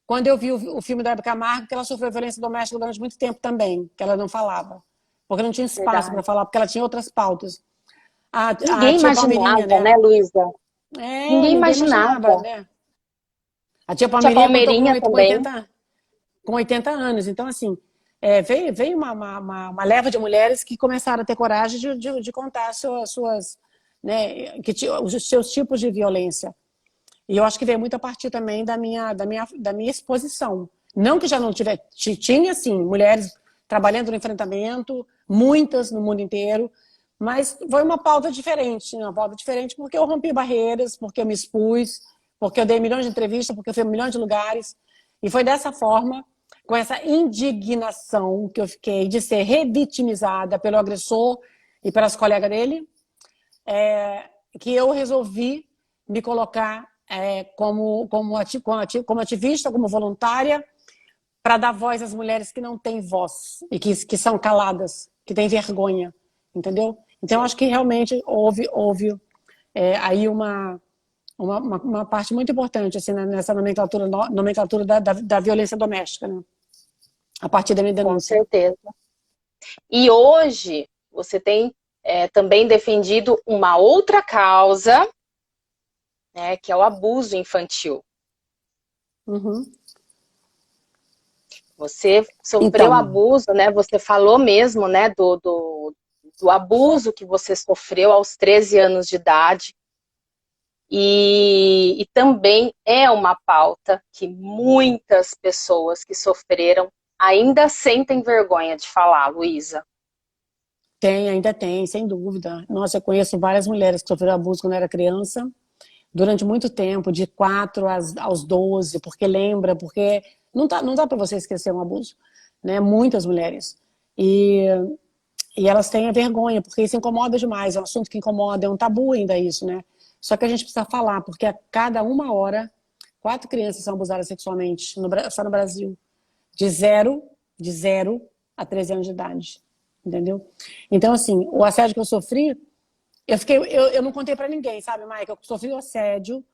S2: quando eu vi o filme da Hebe Camargo, que ela sofreu violência doméstica durante muito tempo também, que ela não falava, porque não tinha espaço para falar, porque ela tinha outras pautas. A
S1: Ninguém
S2: tia
S1: imaginava,
S2: Palmeirinha,
S1: né, Luísa? Ninguém
S2: ninguém
S1: imaginava.
S2: né? A tia
S1: Tia
S2: Palmeirinha contou
S1: Palmeirinha também.
S2: com 80 anos. Então, assim, veio uma leva de mulheres que começaram a ter coragem de contar suas né, os seus tipos de violência. E eu acho que veio muito a partir também da minha exposição. Não que já não tivesse, tinha, sim, mulheres trabalhando no enfrentamento, muitas no mundo inteiro, mas foi uma pauta diferente, né? Uma pauta diferente porque eu rompi barreiras, porque eu me expus, porque eu dei milhões de entrevistas, porque eu fui a milhões de lugares. E foi dessa forma, com essa indignação que eu fiquei de ser revitimizada pelo agressor e pelas colegas dele, que eu resolvi me colocar como ativista, como voluntária, para dar voz às mulheres que não têm voz e que são caladas, que têm vergonha, entendeu? Então, acho que realmente houve aí uma parte muito importante assim, nessa nomenclatura da violência doméstica, né? A partir da minha denúncia.
S1: Com certeza. E hoje você tem também defendido uma outra causa, né, que é o abuso infantil.
S2: Uhum.
S1: Você sofreu abuso, né? Você falou mesmo, né, do abuso que você sofreu aos 13 anos de idade. E também é uma pauta que muitas pessoas que sofreram ainda sentem vergonha de falar, Luísa.
S2: Ainda tem, sem dúvida. Nossa, eu conheço várias mulheres que sofreram abuso quando era criança, durante muito tempo, de 4 aos 12, porque lembra, porque não dá para você esquecer um abuso, né? Muitas mulheres. E elas têm a vergonha, porque isso incomoda demais, é um assunto que incomoda, é um tabu ainda isso, né? Só que a gente precisa falar, porque a cada 1 hora, 4 crianças são abusadas sexualmente, só no Brasil, de 0 a 13 anos de idade, entendeu? Então, assim, o assédio que eu sofri, eu não contei pra ninguém, sabe, Maica? Eu sofri o assédio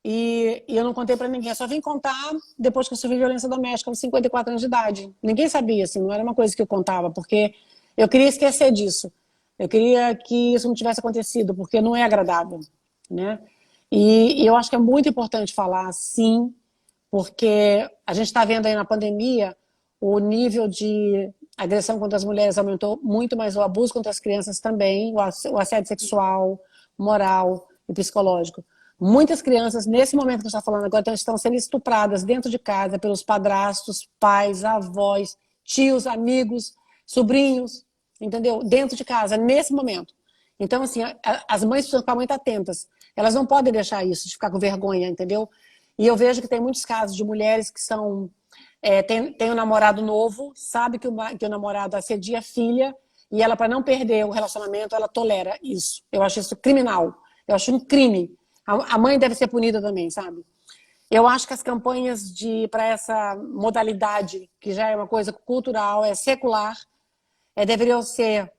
S2: e eu não contei pra ninguém. Eu só vim contar depois que eu sofri violência doméstica, aos 54 anos de idade. Ninguém sabia, assim, não era uma coisa que eu contava, porque eu queria esquecer disso. Eu queria que isso não tivesse acontecido, porque não é agradável, né? E eu acho que é muito importante falar, sim, porque a gente está vendo aí na pandemia o nível de agressão contra as mulheres aumentou muito, mas o abuso contra as crianças também, o assédio sexual, moral e psicológico. Muitas crianças, nesse momento que a gente está falando agora, estão sendo estupradas dentro de casa pelos padrastos, pais, avós, tios, amigos, sobrinhos, entendeu? Dentro de casa, nesse momento. Então, assim, as mães precisam ficar muito atentas. Elas não podem deixar isso, de ficar com vergonha, entendeu? E eu vejo que tem muitos casos de mulheres que são... tem um namorado novo, sabe que o namorado assedia a filha, e ela, para não perder o relacionamento, ela tolera isso. Eu acho isso criminal. Eu acho um crime. A mãe deve ser punida também, sabe? Eu acho que as campanhas para essa modalidade, que já é uma coisa cultural, secular, deveriam ser...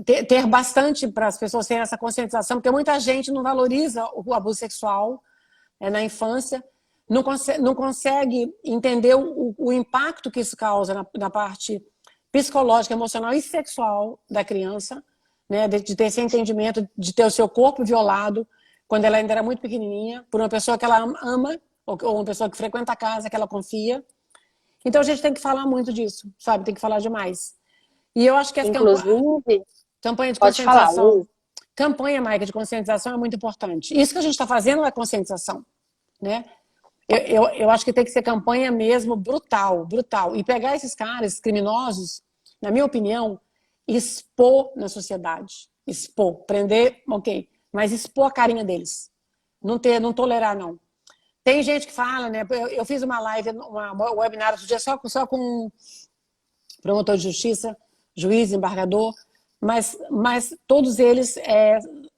S2: ter bastante para as pessoas terem essa conscientização, porque muita gente não valoriza o abuso sexual na infância, não consegue entender o impacto que isso causa na parte psicológica, emocional e sexual da criança, né? De ter esse entendimento, de ter o seu corpo violado quando ela ainda era muito pequenininha, por uma pessoa que ela ama, ou uma pessoa que frequenta a casa, que ela confia. Então a gente tem que falar muito disso, sabe? Tem que falar demais. E eu acho que as campanhas de conscientização... Campanha, Maica, de conscientização é muito importante. Isso que a gente está fazendo é conscientização, né? Eu acho que tem que ser campanha mesmo brutal, brutal. E pegar esses caras criminosos, na minha opinião, expor na sociedade. Expor, prender, ok, mas expor a carinha deles. Não tolerar, não. Tem gente que fala, né? Eu fiz uma live, uma webinar outro dia só com promotor de justiça, juiz, embargador, mas todos eles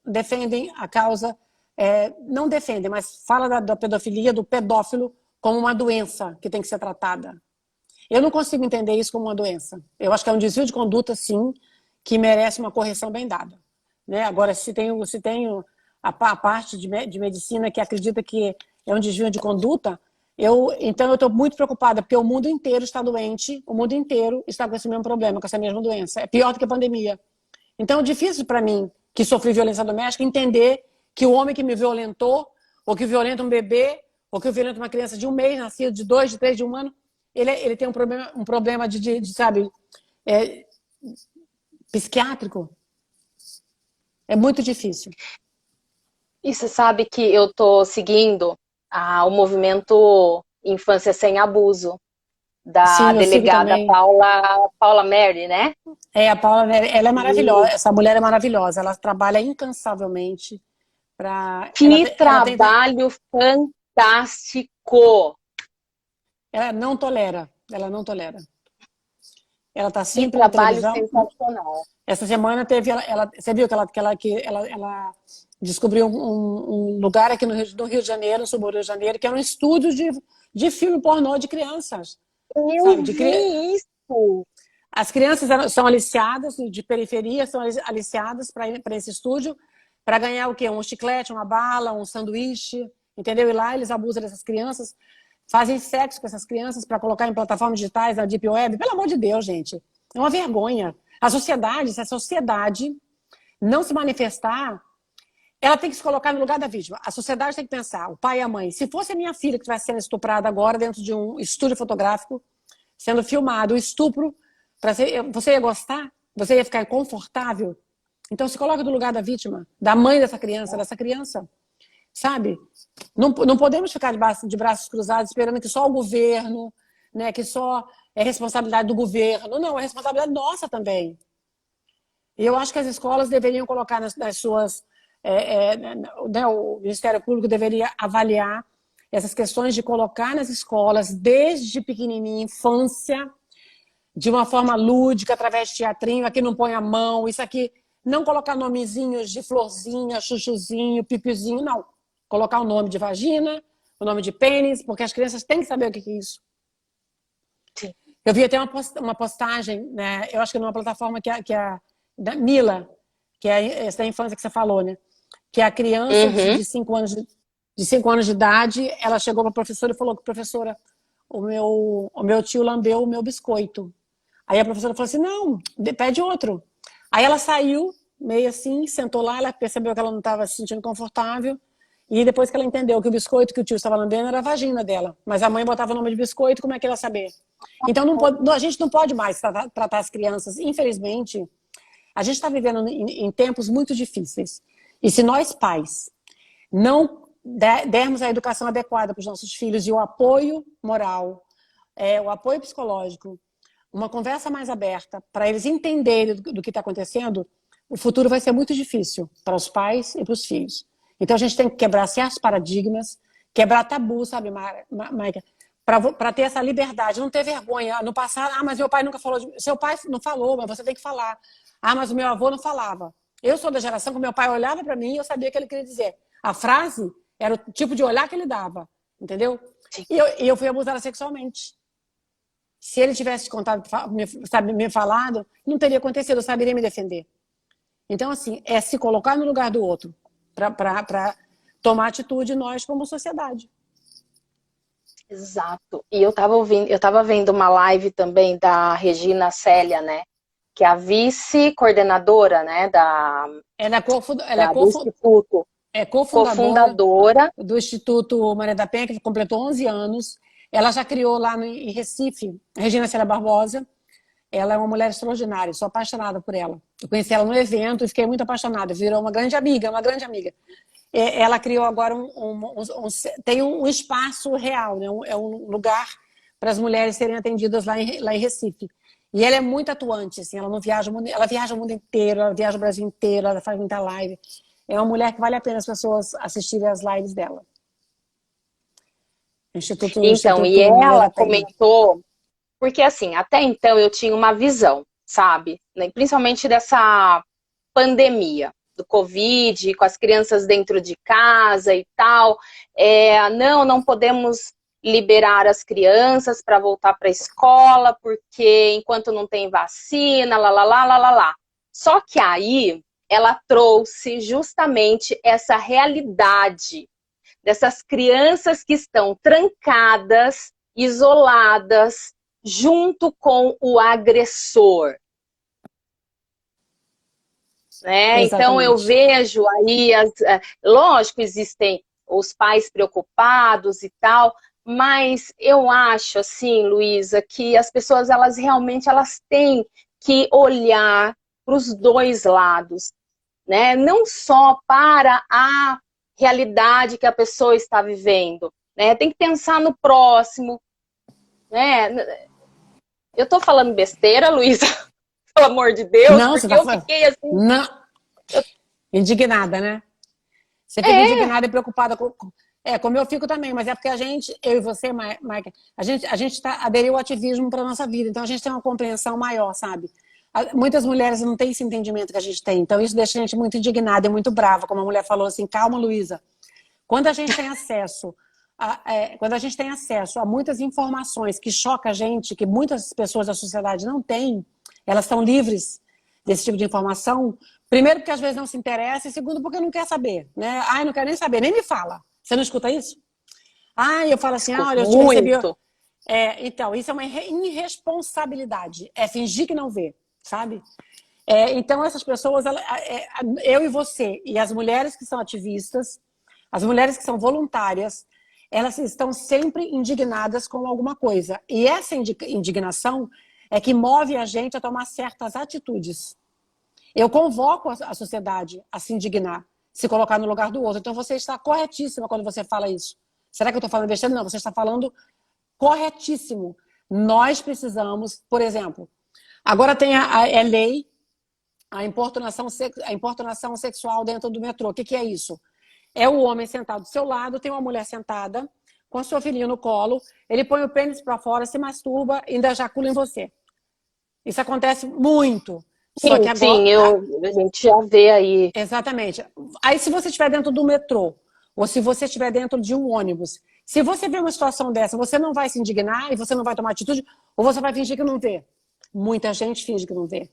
S2: defendem a causa, não defendem, mas fala da pedofilia, do pedófilo, como uma doença que tem que ser tratada. Eu não consigo entender isso como uma doença. Eu acho que é um desvio de conduta, sim, que merece uma correção bem dada. Né? Agora, se tem a parte de medicina que acredita que é um desvio de conduta, então eu estou muito preocupada, porque o mundo inteiro está doente, o mundo inteiro está com esse mesmo problema, com essa mesma doença. É pior do que a pandemia. Então é difícil para mim, que sofri violência doméstica, entender que o homem que me violentou, ou que violenta um bebê, ou que violenta uma criança de 1 mês, nascida de 2, de 3, de 1 ano, ele tem um problema sabe, psiquiátrico. É muito difícil.
S1: E você sabe que eu tô seguindo o movimento Infância Sem Abuso, da
S2: Sim, eu sigo
S1: delegada
S2: também.
S1: Paula Mary, né?
S2: A Paula, ela é maravilhosa, essa mulher é maravilhosa, ela trabalha incansavelmente para...
S1: Que trabalho fantástico!
S2: Ela não tolera. Ela está
S1: Que
S2: sempre na
S1: trabalho
S2: televisão.
S1: sensacional.
S2: Essa semana teve, você viu que ela descobriu um lugar aqui no Rio de Janeiro, no subúrbio do Rio de Janeiro, que era um estúdio de filme pornô de crianças.
S1: Eu vi isso!
S2: As crianças são aliciadas, de periferia, são aliciadas para esse estúdio, para ganhar o quê? Um chiclete, uma bala, um sanduíche, entendeu? E lá eles abusam dessas crianças, fazem sexo com essas crianças para colocar em plataformas digitais, na Deep Web. Pelo amor de Deus, gente. É uma vergonha. Se a sociedade não se manifestar, ela tem que se colocar no lugar da vítima. A sociedade tem que pensar, o pai e a mãe, se fosse a minha filha que estivesse sendo estuprada agora dentro de um estúdio fotográfico, sendo filmado, o estupro, você ia gostar? Você ia ficar confortável? Então se coloca no lugar da vítima, da mãe dessa criança, sabe? Não podemos ficar de braços cruzados esperando que só o governo, né, que só é responsabilidade do governo. Não, é responsabilidade nossa também. E eu acho que as escolas deveriam colocar nas suas... né, o Ministério Público deveria avaliar essas questões de colocar nas escolas, desde pequenininha, infância, de uma forma lúdica, através de teatrinho, aqui não põe a mão, isso aqui, não colocar nomezinhos de florzinha, chuchuzinho, pipizinho, não. Colocar o nome de vagina, o nome de pênis, porque as crianças têm que saber o que é isso.
S1: Sim.
S2: Eu vi até uma postagem, né, eu acho que numa plataforma que é da Mila, que é essa da infância que você falou, né? Que a criança de 5 anos de idade, ela chegou para a professora e falou que, professora, o meu tio lambeu o meu biscoito. Aí a professora falou assim, não, pede outro. Aí ela saiu, meio assim, sentou lá, ela percebeu que ela não estava se sentindo confortável, e depois que ela entendeu que o biscoito que o tio estava lambendo era a vagina dela, mas a mãe botava o nome de biscoito, como é que ela ia saber? Então a gente não pode mais tratar as crianças, infelizmente, a gente está vivendo em tempos muito difíceis. E se nós, pais, não dermos a educação adequada para os nossos filhos e o apoio moral, o apoio psicológico, uma conversa mais aberta, para eles entenderem do que está acontecendo, o futuro vai ser muito difícil para os pais e para os filhos. Então a gente tem que quebrar certos paradigmas, quebrar tabu, sabe, Maica? Para ter essa liberdade, não ter vergonha. No passado, mas meu pai nunca falou. Seu pai não falou, mas você tem que falar. Mas o meu avô não falava. Eu sou da geração que meu pai olhava para mim e eu sabia o que ele queria dizer. A frase era o tipo de olhar que ele dava, entendeu? E eu fui abusada sexualmente. Se ele tivesse contado, me falado, não teria acontecido, eu saberia me defender. Então, assim, é se colocar no lugar do outro para tomar atitude nós como sociedade.
S1: Exato. E eu tava vendo uma live também da Regina Célia, né? Que é a vice-coordenadora, né?
S2: Ela é
S1: cofundadora
S2: do Instituto Maria da Penha, que completou 11 anos. Ela já criou lá em Recife, Regina Célia Barbosa. Ela é uma mulher extraordinária, sou apaixonada por ela. Eu conheci ela no evento e fiquei muito apaixonada, virou uma grande amiga, uma grande amiga. Ela criou agora tem um espaço real, né? É um lugar para as mulheres serem atendidas lá em Recife. E ela é muito atuante, assim, ela não viaja o mundo, ela viaja o mundo inteiro, ela viaja o Brasil inteiro, ela faz muita live. É uma mulher que vale a pena as pessoas assistirem as lives dela.
S1: Então, e
S2: Instituto Maria
S1: ela
S2: da Penha.
S1: comentou, porque assim, até então eu tinha uma visão, sabe? Né, principalmente dessa pandemia do Covid, com as crianças dentro de casa e tal. Não podemos liberar as crianças para voltar para a escola, porque enquanto não tem vacina, lá, lá, lá, lá, lá, lá. Só que aí ela trouxe justamente essa realidade dessas crianças que estão trancadas, isoladas, junto com o agressor. Né? Então eu
S2: Exatamente.
S1: vejo aí, lógico, existem os pais preocupados e tal, mas eu acho assim, Luísa, que as pessoas elas realmente elas têm que olhar para os dois lados, né? Não só para a realidade que a pessoa está vivendo, né? Tem que pensar no próximo, né? Eu tô falando besteira, Luísa, pelo amor de Deus,
S2: Não, você
S1: porque
S2: tá
S1: eu
S2: falando.
S1: fiquei assim,
S2: Não. Indignada, né? Você fica
S1: é,
S2: indignada e preocupada como eu fico também, mas é porque eu e você, Mike, a gente aderiu ao ativismo para nossa vida, então a gente tem uma compreensão maior, sabe? Muitas mulheres não têm esse entendimento que a gente tem, então isso deixa a gente muito indignada e muito brava, como a mulher falou assim, calma, Luísa. Quando a gente tem acesso a muitas informações que chocam a gente, que muitas pessoas da sociedade não têm, elas estão livres desse tipo de informação. Primeiro, porque às vezes não se interessa, e segundo, porque não quer saber, né? Ai, não quero nem saber, nem me fala. Você não escuta isso? Ai, eu falo assim, olha, eu te recebi.
S1: muito.
S2: Então, isso é uma irresponsabilidade. É fingir que não vê, sabe? Então, essas pessoas, eu e você, e as mulheres que são ativistas, as mulheres que são voluntárias, elas estão sempre indignadas com alguma coisa. E essa indignação é que move a gente a tomar certas atitudes. Eu convoco a sociedade a se indignar, se colocar no lugar do outro. Então você está corretíssima quando você fala isso. Será que eu estou falando besteira? Não, você está falando corretíssimo. Nós precisamos, por exemplo, agora tem a lei, a importunação sexual dentro do metrô. O que é isso? É o homem sentado do seu lado, tem uma mulher sentada com a sua filhinha no colo, ele põe o pênis para fora, se masturba e ainda ejacula em você. Isso acontece muito. Só que
S1: Sim,
S2: agora.
S1: sim, a gente já vê aí.
S2: Exatamente. Aí, se você estiver dentro do metrô, ou se você estiver dentro de um ônibus, se você vê uma situação dessa, você não vai se indignar e você não vai tomar atitude, ou você vai fingir que não vê. Muita gente finge que não vê.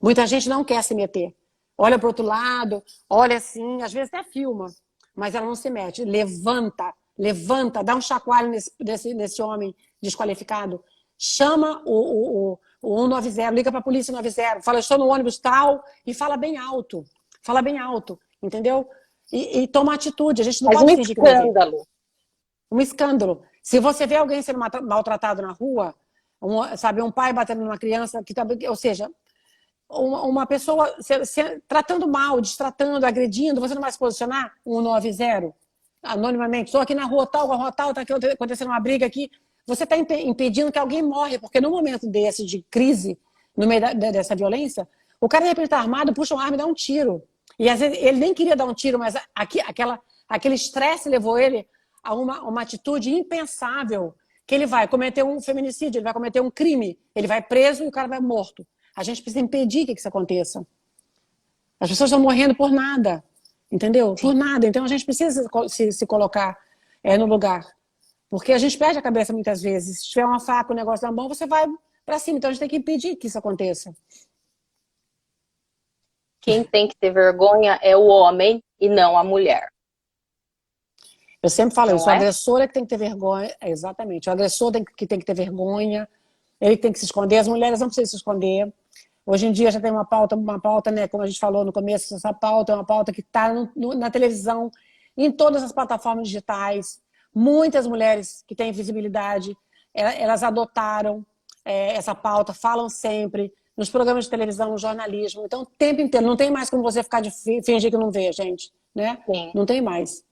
S2: Muita gente não quer se meter. Olha para o outro lado, olha assim, às vezes até filma, mas ela não se mete. Levanta, dá um chacoalho nesse homem desqualificado. Chama o 190, liga para a polícia 190, fala, estou no ônibus tal, e fala bem alto, entendeu? E toma atitude, a gente não
S1: Faz
S2: pode
S1: um
S2: fingir que não vê.
S1: escândalo.
S2: Um escândalo. Se você vê alguém sendo maltratado na rua, um pai batendo numa criança, ou seja, uma pessoa tratando mal, destratando, agredindo, você não vai se posicionar? 190, anonimamente, estou aqui na rua tal, está acontecendo uma briga aqui. Você está impedindo que alguém morre, porque no momento desse de crise, no meio dessa violência, o cara de repente está armado, puxa uma arma e dá um tiro. E às vezes ele nem queria dar um tiro, mas aquele estresse levou ele a uma atitude impensável, que ele vai cometer um feminicídio, ele vai cometer um crime, ele vai preso e o cara vai morto. A gente precisa impedir que isso aconteça. As pessoas estão morrendo por nada, entendeu? Por nada. Então a gente precisa se colocar no lugar. Porque a gente perde a cabeça muitas vezes. Se tiver uma faca, um negócio na mão, você vai para cima. Então a gente tem que impedir que isso aconteça.
S1: Quem tem que ter vergonha é o homem e não a mulher.
S2: Eu sempre falo isso,
S1: Não
S2: o
S1: é?
S2: agressor é que tem que ter vergonha. Exatamente, o agressor tem que ter vergonha, ele tem que se esconder, as mulheres não precisam se esconder. Hoje em dia já tem uma pauta, né, como a gente falou no começo, essa pauta é uma pauta que está na televisão, em todas as plataformas digitais. Muitas mulheres que têm visibilidade, elas adotaram essa pauta, falam sempre, nos programas de televisão, no jornalismo. Então, o tempo inteiro. Não tem mais como você ficar de fingir que não vê, gente. Né?
S1: Sim.
S2: Não tem mais.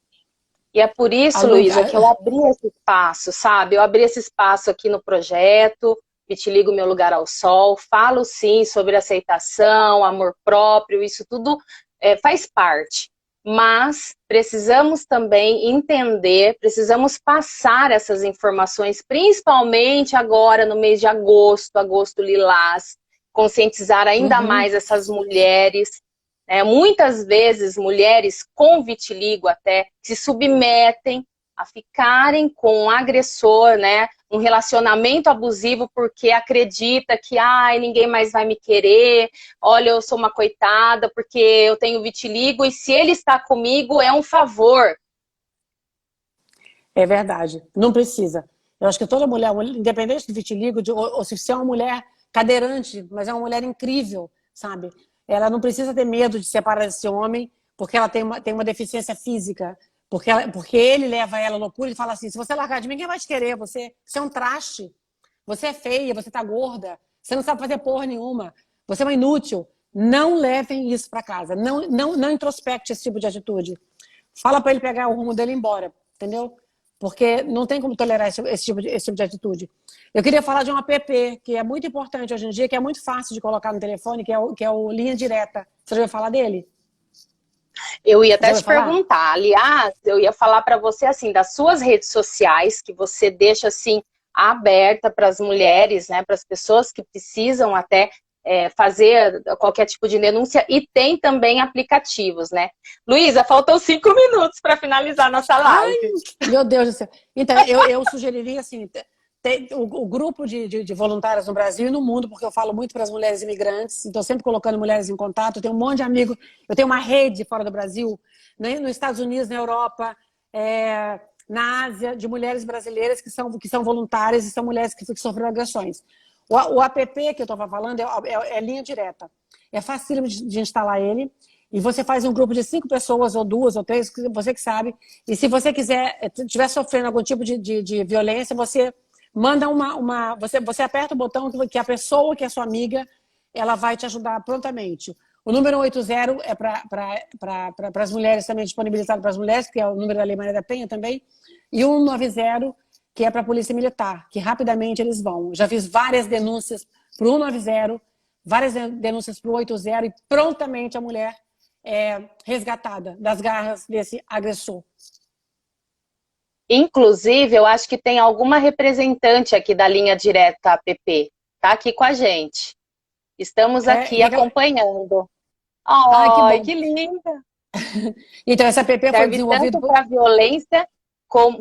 S1: E é por isso, Luísa, que eu abri esse espaço, sabe? Eu abri esse espaço aqui no projeto, Vitiligo Meu Lugar ao Sol. Falo, sim, sobre aceitação, amor próprio, isso tudo faz parte. Mas precisamos também entender, precisamos passar essas informações, principalmente agora no mês de agosto, agosto lilás, conscientizar ainda mais essas mulheres. Muitas vezes mulheres com vitiligo até se submetem a ficarem com um agressor, né, um relacionamento abusivo porque acredita que ninguém mais vai me querer, olha, eu sou uma coitada porque eu tenho vitiligo e se ele está comigo é um favor.
S2: É verdade, não precisa. Eu acho que toda mulher, independente do vitiligo, ou se é uma mulher cadeirante, mas é uma mulher incrível, sabe? Ela não precisa ter medo de separar desse homem porque ela tem uma deficiência física. Porque ele leva ela à loucura e fala assim, se você largar de mim, quem vai te querer? Você é um traste. Você é feia, você tá gorda. Você não sabe fazer porra nenhuma. Você é uma inútil. Não levem isso para casa. Não introspecte esse tipo de atitude. Fala para ele pegar o rumo dele e ir embora. Entendeu? Porque não tem como tolerar esse tipo de atitude. Eu queria falar de um app que é muito importante hoje em dia, que é muito fácil de colocar no telefone, que é o Linha Direta. Você já ouviu falar dele?
S1: Eu ia até te perguntar, aliás, eu ia falar para você assim, das suas redes sociais, que você deixa assim aberta para as mulheres, né, para as pessoas que precisam até fazer qualquer tipo de denúncia, e tem também aplicativos, né? Luísa, faltam 5 minutos para finalizar nossa live.
S2: Ai, meu Deus do céu. Então, eu sugeriria assim, o grupo de voluntárias no Brasil e no mundo, porque eu falo muito para as mulheres imigrantes, então sempre colocando mulheres em contato. Eu tenho um monte de amigos, eu tenho uma rede fora do Brasil, né, nos Estados Unidos, na Europa, na Ásia, de mulheres brasileiras que são voluntárias e são mulheres que sofreram agressões. O app que eu estava falando é Linha Direta. É fácil de instalar ele. E você faz um grupo de 5 pessoas, ou 2, ou 3, você que sabe. E se você estiver sofrendo algum tipo de violência, você manda você aperta o botão que a pessoa que é sua amiga, ela vai te ajudar prontamente. O número 180 é para as mulheres, também disponibilizado para as mulheres, que é o número da Lei Maria da Penha também. E o 190, que é para a Polícia Militar, que rapidamente eles vão. Já fiz várias denúncias para o 190, várias denúncias para o 80 e prontamente a mulher é resgatada das garras desse agressor.
S1: Inclusive, eu acho que tem alguma representante aqui da Linha Direta app. Tá aqui com a gente. Estamos aqui acompanhando. Ai, que linda!
S2: Então, essa app foi desenvolvida
S1: tanto para violência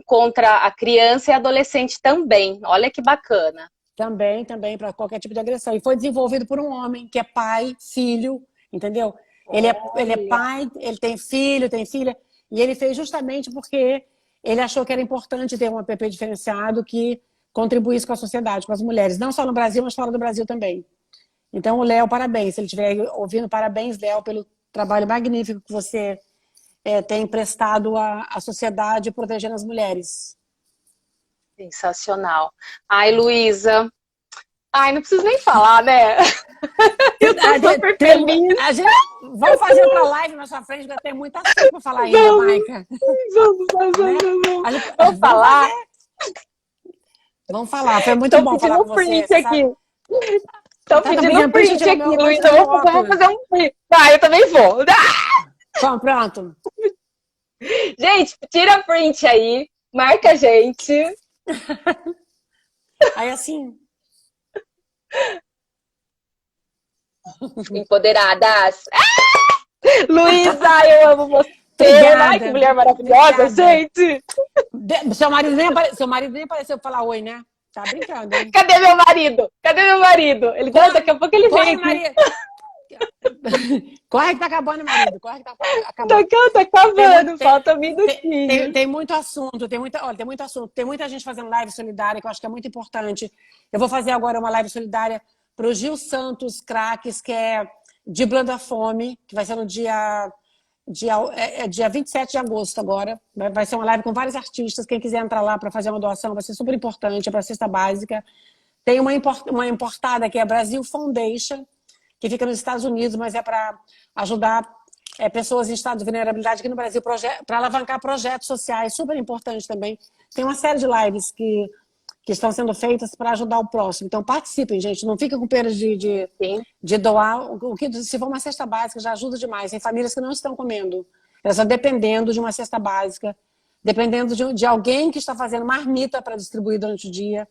S1: contra a criança e adolescente também. Olha que bacana.
S2: Também para qualquer tipo de agressão. E foi desenvolvido por um homem que é pai, filho, entendeu? Ele é pai, ele tem filho, tem filha, e ele fez justamente porque ele achou que era importante ter um app diferenciado que contribuísse com a sociedade, com as mulheres, não só no Brasil, mas fora do Brasil também. Então, o Léo, parabéns. Se ele estiver ouvindo, parabéns, Léo, pelo trabalho magnífico que você tem prestado à sociedade protegendo as mulheres.
S1: Sensacional. Ai, Luísa. Ai, não preciso nem falar, né? Eu tô super feliz.
S2: Vamos fazer outra live na sua frente, porque tem muita coisa para falar ainda, Maica.
S1: Vamos falar?
S2: Vamos falar, foi muito bom falar com você.
S1: Tô pedindo print aqui, Luísa. Vamos fazer um print. Vai, eu também vou.
S2: Bom, pronto.
S1: Gente, tira print aí, marca a gente.
S2: Aí assim...
S1: Empoderadas. Luísa, eu amo você.
S2: Obrigada.
S1: Ai, que mulher maravilhosa, gente.
S2: Seu marido nem apareceu pra falar oi, né? Tá brincando, hein?
S1: Cadê meu marido? Ele daqui a pouco ele vem aqui.
S2: Corre que tá acabando, marido. Corre que tá acabando.
S1: Tá acabando, falta um minutinho.
S2: Tem muito assunto, tem muito assunto. Tem muita gente fazendo live solidária, que eu acho que é muito importante. Eu vou fazer agora uma live solidária pro Gil Santos Craques, que é de Blanda Fome, que vai ser no dia 27 de agosto agora. Vai ser uma live com vários artistas. Quem quiser entrar lá para fazer uma doação vai ser super importante, é para cesta básica. Tem uma importada que é a Brasil Foundation, que fica nos Estados Unidos, mas é para ajudar pessoas em estado de vulnerabilidade aqui no Brasil, para alavancar projetos sociais, super importante também. Tem uma série de lives que estão sendo feitas para ajudar o próximo. Então, participem, gente. Não fica com pena de doar. Se for uma cesta básica, já ajuda demais. Tem famílias que não estão comendo. Elas estão dependendo de uma cesta básica, dependendo de alguém que está fazendo marmita para distribuir durante o dia,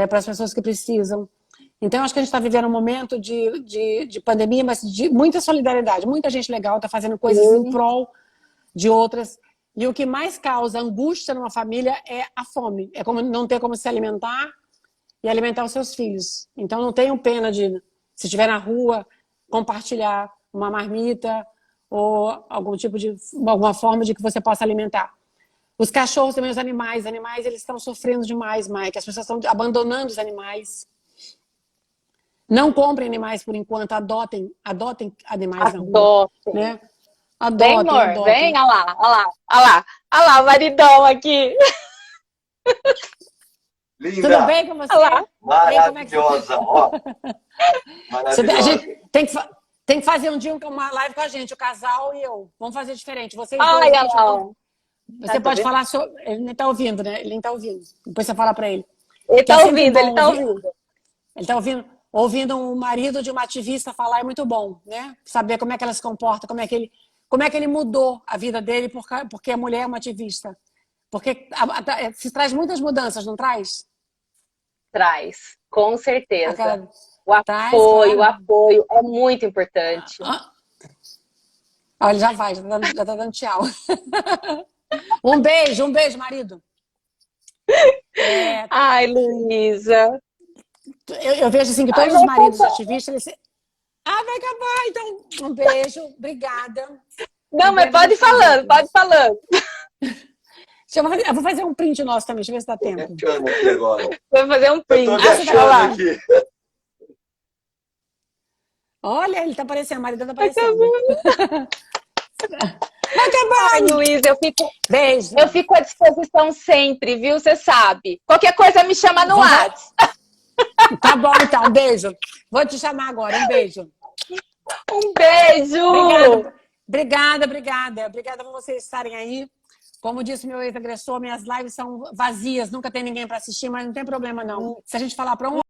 S2: para as pessoas que precisam. Então, acho que a gente está vivendo um momento de pandemia, mas de muita solidariedade. Muita gente legal está fazendo coisas em prol de outras. E o que mais causa angústia numa família é a fome. É como não ter como se alimentar e alimentar os seus filhos. Então, não tenham pena de, se estiver na rua, compartilhar uma marmita ou alguma forma de que você possa alimentar. Os cachorros também, os animais. Os animais, eles estão sofrendo demais, Mike. As pessoas estão abandonando os animais. Não comprem animais por enquanto. Adotem animais na rua. Né?
S1: Vem, amor, vem, olha lá, o maridão aqui.
S3: Linda.
S2: Tudo bem com você?
S3: Maravilhosa, ó. Maravilhosa.
S2: A gente tem que fazer um dia uma live com a gente, o casal e eu. Vamos fazer diferente. Vocês dois, você pode falar sobre... Ele nem tá ouvindo, né? Ele nem tá ouvindo. Depois você fala pra ele.
S1: Ele tá ouvindo, ele tá ouvindo.
S2: Ele tá ouvindo. Ouvindo um marido de uma ativista falar é muito bom, né? Saber como é que ela se comporta, como é que ele mudou a vida dele porque a mulher é uma ativista. Porque se traz muitas mudanças, não traz?
S1: Traz, com certeza. O apoio é muito importante.
S2: Olha, ele já vai, já tá dando tchau. Um beijo, marido.
S1: Ai, Luísa.
S2: Eu vejo assim que todos os maridos ativistas, eles... vai acabar, então um beijo, obrigada.
S1: Não, mas pode ir falando, pode ir falando.
S2: Eu vou fazer um print nosso também, deixa eu ver se dá tempo.
S3: Aqui agora.
S1: Vou fazer um print.
S3: Eu tô deixando aqui.
S2: Olha, ele tá aparecendo, o marido tá aparecendo.
S1: Vai acabar. Ai, Luísa,
S2: Beijo.
S1: Eu fico à disposição sempre, viu? Você sabe. Qualquer coisa me chama no WhatsApp.
S2: Tá bom, então. Um beijo. Vou te chamar agora. Um beijo.
S1: Um beijo.
S2: Obrigada por vocês estarem aí. Como disse meu ex-agressor, minhas lives são vazias. Nunca tem ninguém para assistir, mas não tem problema, não. Se a gente falar para um